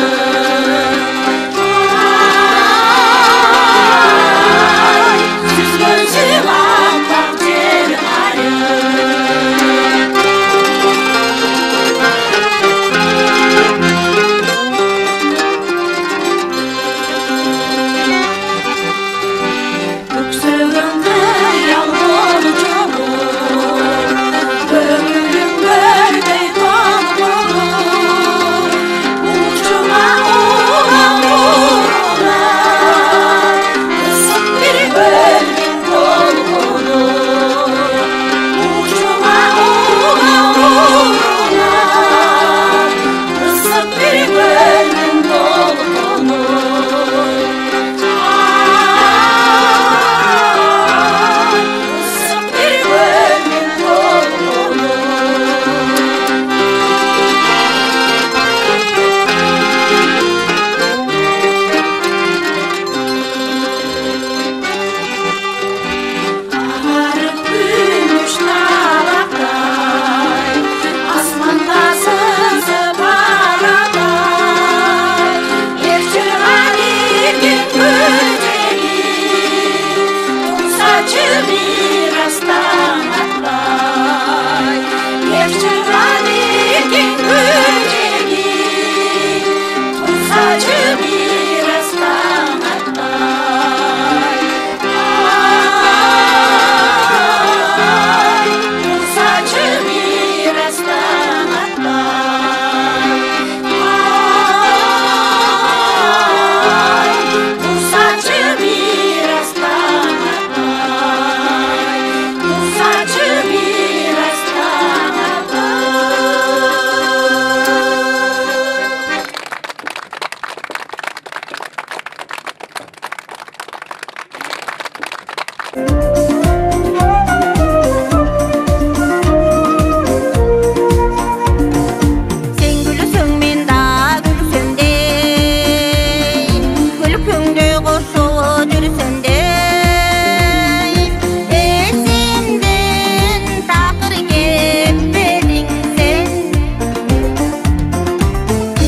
Sen gülüsün men da gülsün dey Gülküңdө koşup жүрсүн dey Esimden takır kepmedin sen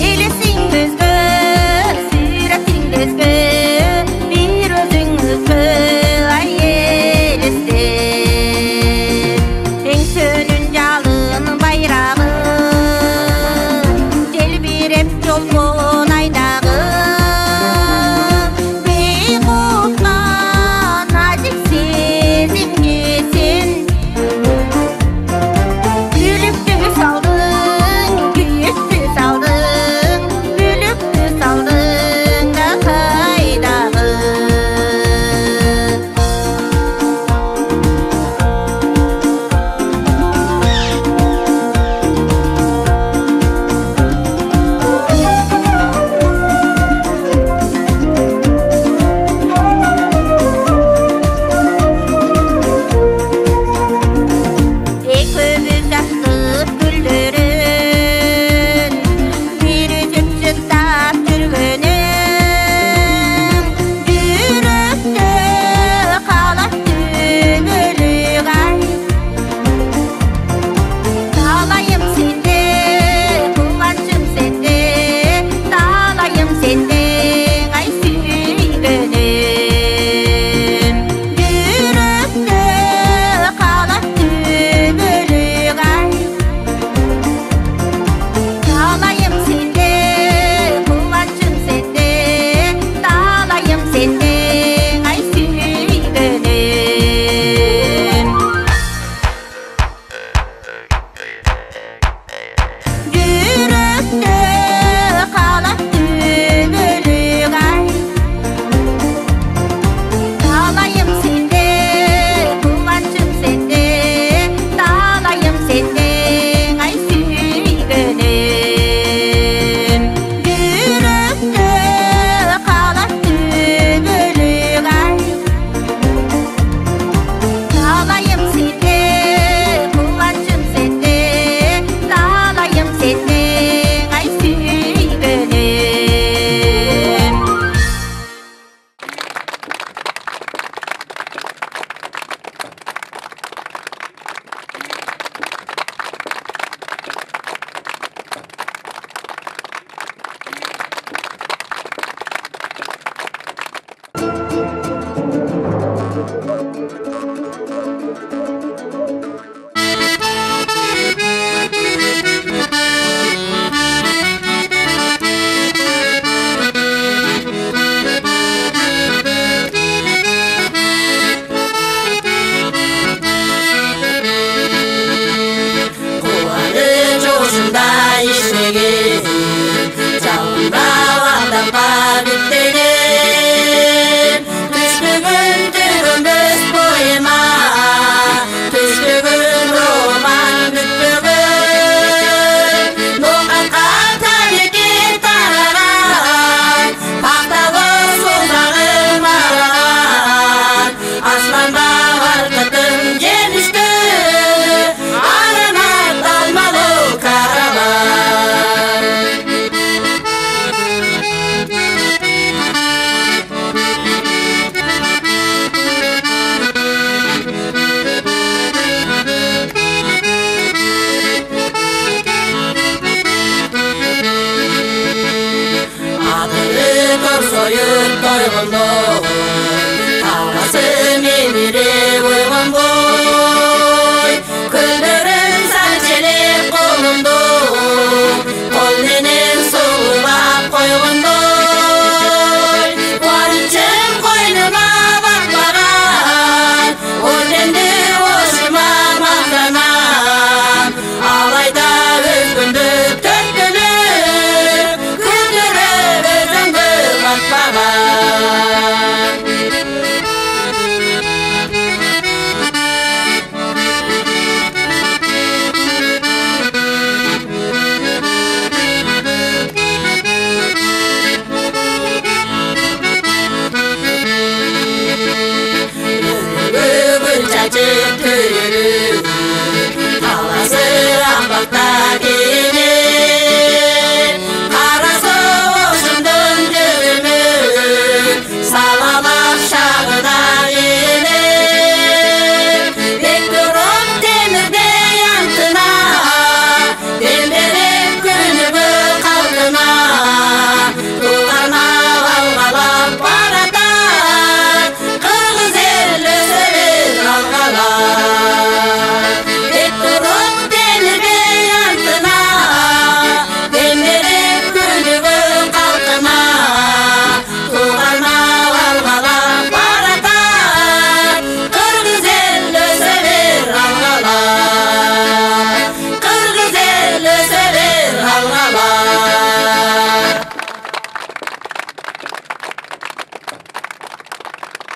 Elesin gözgö, suretin gözgö Bir özüңüzgö ayye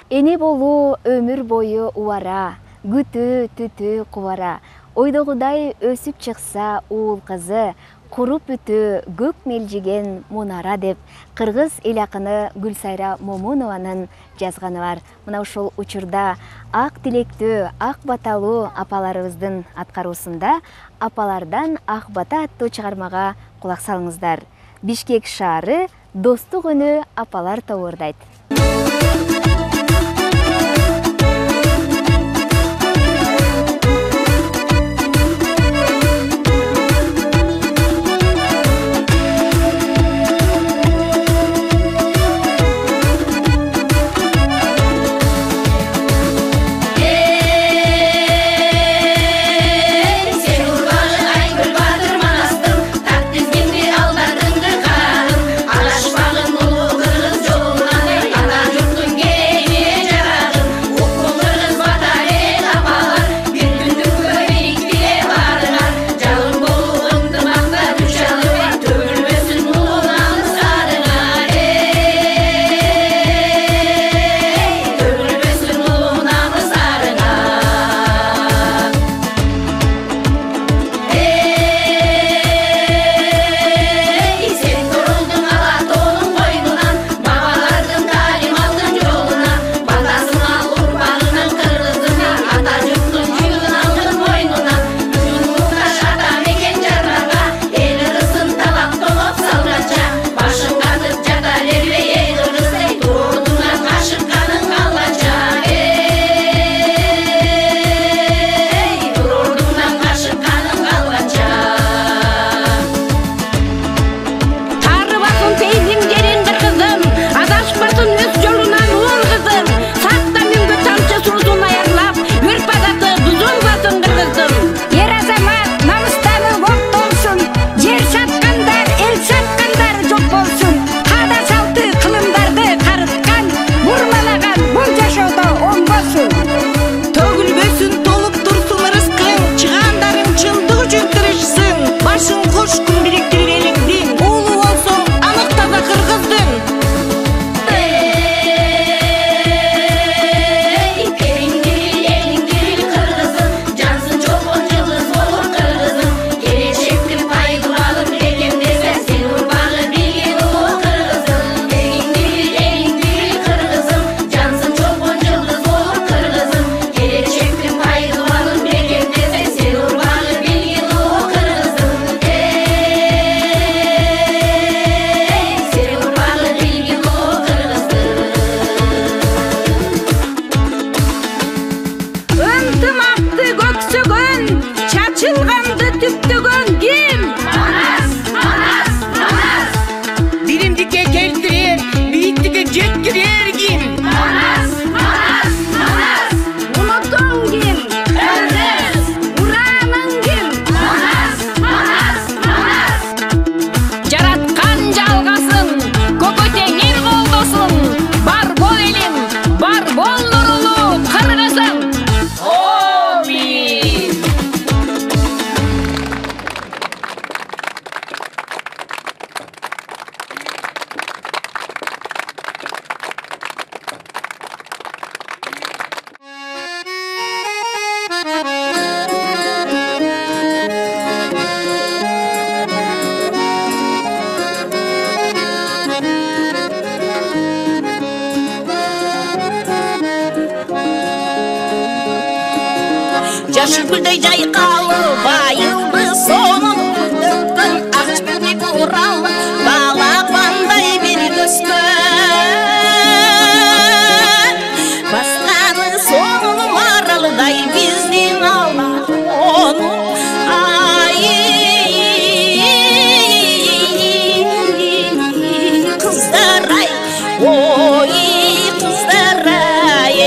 Эне болуу өмүр бою убара, күтүү түтүү кубара. Ойдогудай өсүп чыкса уул кызы, куруп бүтүү көк мелжиген мунара деп кыргыз эл акыны Гүлсайра Момунованын жазганы бар. Мына ушул учурда ак тилектүү, ак баталуу апаларыбыздын аткаруусунда апалардан ак бата аттуу чыгармага кулак салыңыздар. Бишкек шаары достук үнү апалар тобурдайт. Жашы гүлдей жайқалып айылды сонун өткөн ақ жібек оралып балапандай бір өскөн басқаны сонун маралдай бізден алған ай қыздар ай ой қыздар ай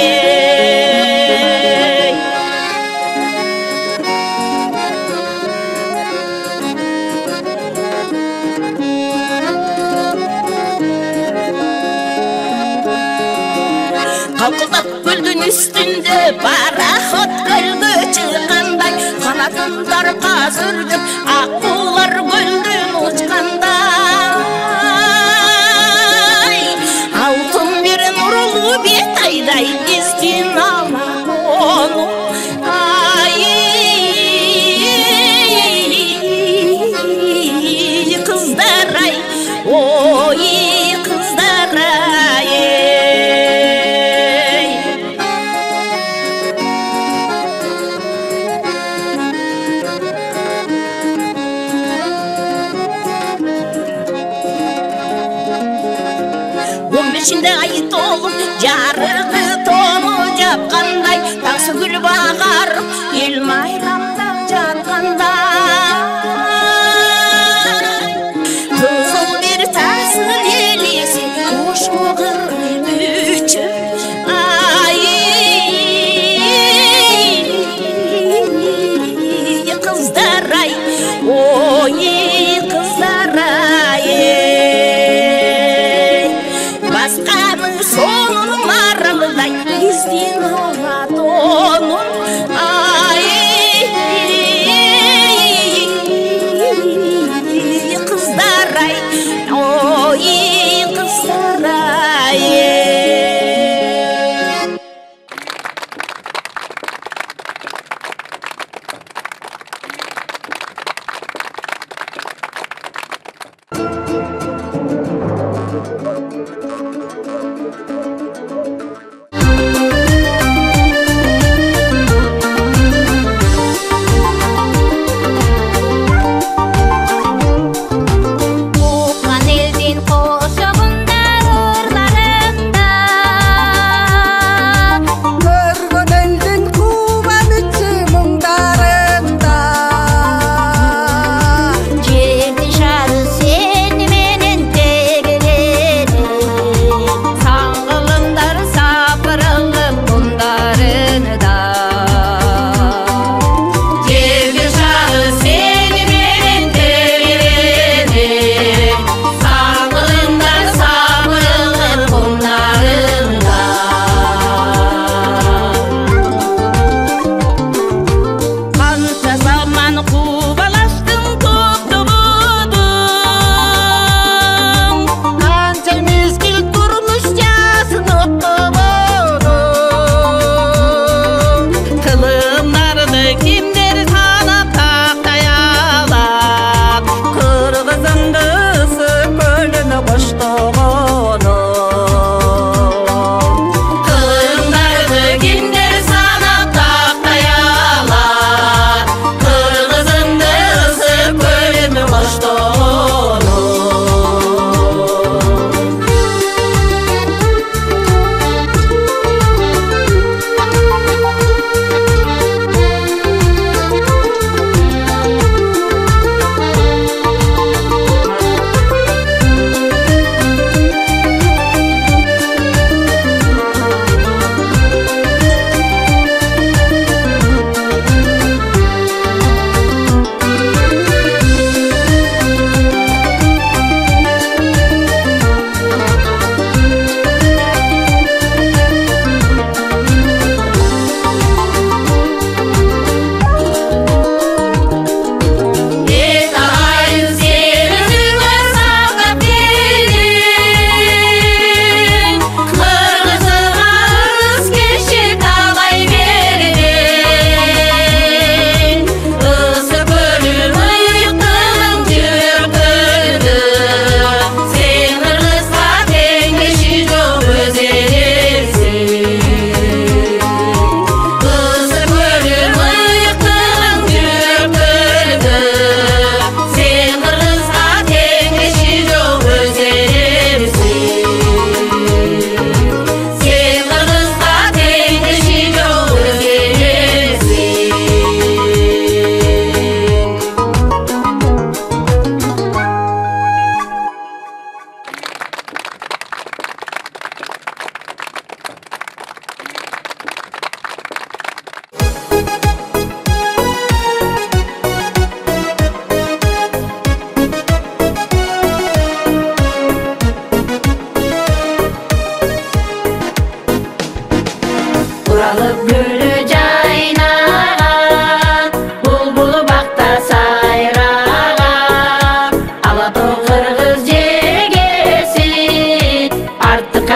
Қалқылдап көлдің үстінде пароход көлге шыққандай қанатындар қазіргіп аққулар көлден ұшқандай алтын бір нұрлы бет айда Kızlar izin alma onu. Kızlar oy kızlar Beşinde ay dolup jarığı tonu japqандай Taqsı gül bağar el mayramda жатқандай Kızıl bir tasıl elesi Hoş muğır büçü Kızlar ay oy kızlar Basqanın sonun marılday izden olat onun kızlar oy kızlar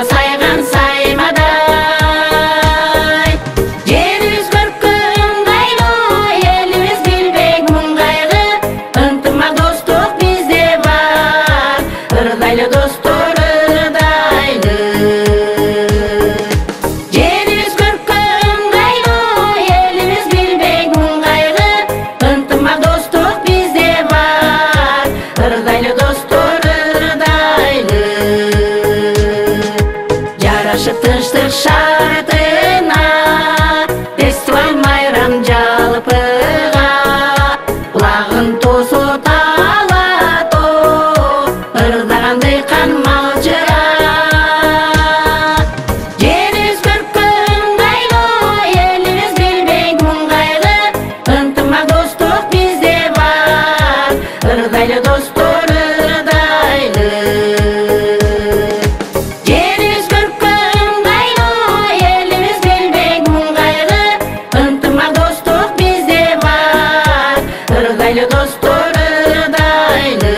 Saygan saymada артына фестиваль майрам жалпыға құлағын тосу талато ырдағандай қан малжыға жеріміз көркіңдайлы еліміз білбейді мұңғайлы ынтымақ достық бізде бар ырдайлы достар ырдайлы жеріміз көркіңдайлы еліміз білбейді мұңғайлы ынтымақ достық бізде бар ырдайлы достар ырдайлы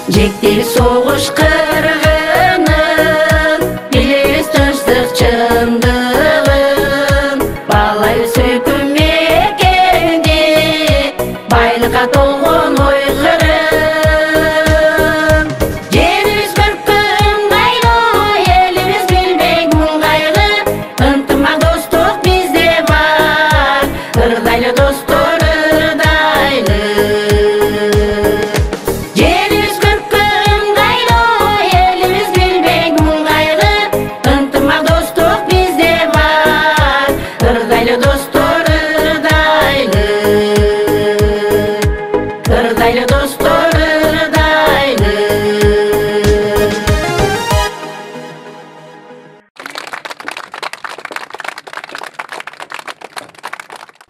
жектер соғыш қырғынын білеміз тыныштық шындығын балай сөйкім мекенде байлыққа толған ой қырын жеріміз көркіңдайлы еліміз білбейді мұңғайлы ынтымақ достық бізде бар ырдайлы достар ырдайлы жеріміз көркіңдайлы еліміз білбейді мұңғайлы ынтымақ достық бізде бар ырдайлы достар ырдайлы ырдайлы достар ырдайлы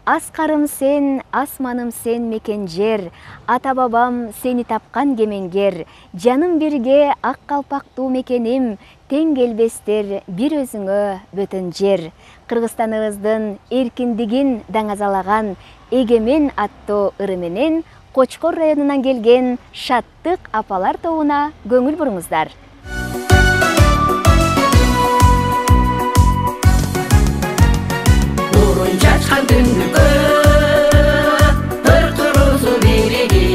Аскарым сен, асманым сен мекен жер, ата бабам сени тапқан кемеңгер, жаным бирге ак калпактуу мекеним, тең келбестер бир өзүңө бөтөн жер. Кыргызстаныбыздын эркиндигин даңазалаган Эгемен аттуу ыры менен Кочкор районунан келген шаттык апалар тобуна көңүл буруңуздар. нурун чачкан түндүккө ыркырыусу бириги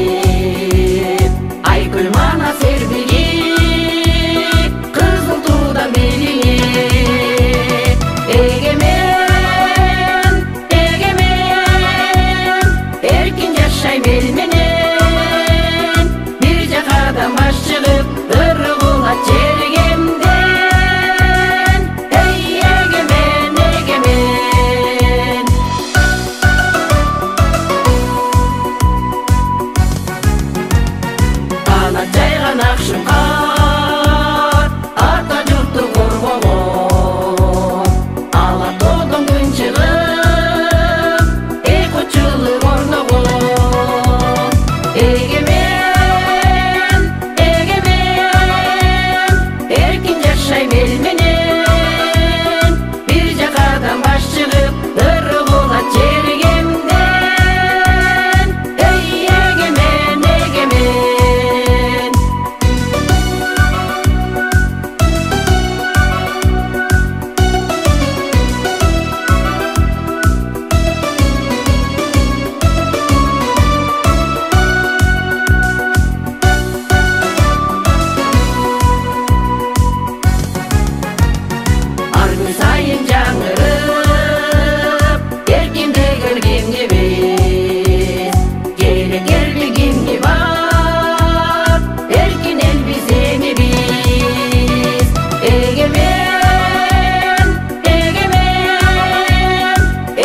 айгүл мана сербиги кызыл туудан белиңи эгемен эгемен эркин жашайм эл менен бир жакадан баш чыгып ыргылат жергемден эй эгемен эгемен ана жайган акшым кар ата журтту коргогон ала тоодон күн чыгып экочулук орногон эгемен эгемен эркин жашайм эл менен бир жакадан баш чыгып ыргылат жергемден эй эгемен эгемен ар күн сайын жаңырып эркиндик өлгемге биз келекерлигимге бар эркин элбиз эми биз эгемен эгемен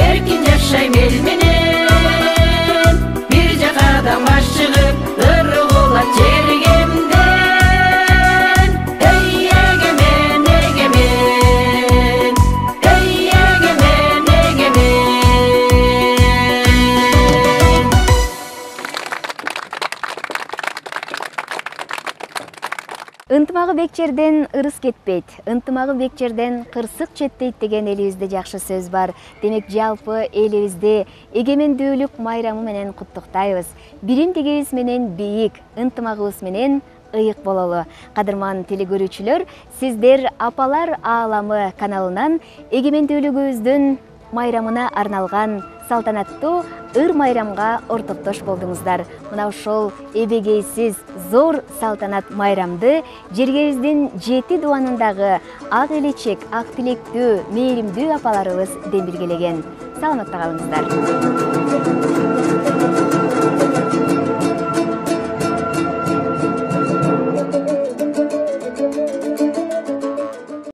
эркин жашайм эл менен бир жакадан баш чыгып ыргылат жергемден эй эгемен эгемен эй эгемен эгемен Ынтымагы бек жерден ырыс кетпейт, ынтымагы бек жерден кырсык четпейт деген элибизде жакшы сөз бар. Демек жалпы элибизде эгемендүүлүк майрамы менен куттуктайбыз. Биримдигибиз менен бийик, ынтымагыбыз менен ыйык бололу. Кадырман телекөрүүчүлөр, сиздер Апалар ааламы каналынан эгемендүүлүгүбүздүн майрамына арналган салтанаттуу ыр майрамга ортоктош болдуңуздар. Мына ошол эбегейсиз зор салтанат майрамды жергебиздин 7 дубанындагы ак элечек, ак тилектүү, мээримдүү апаларыбыз дембелгелеген. Саламатта калыңыздар.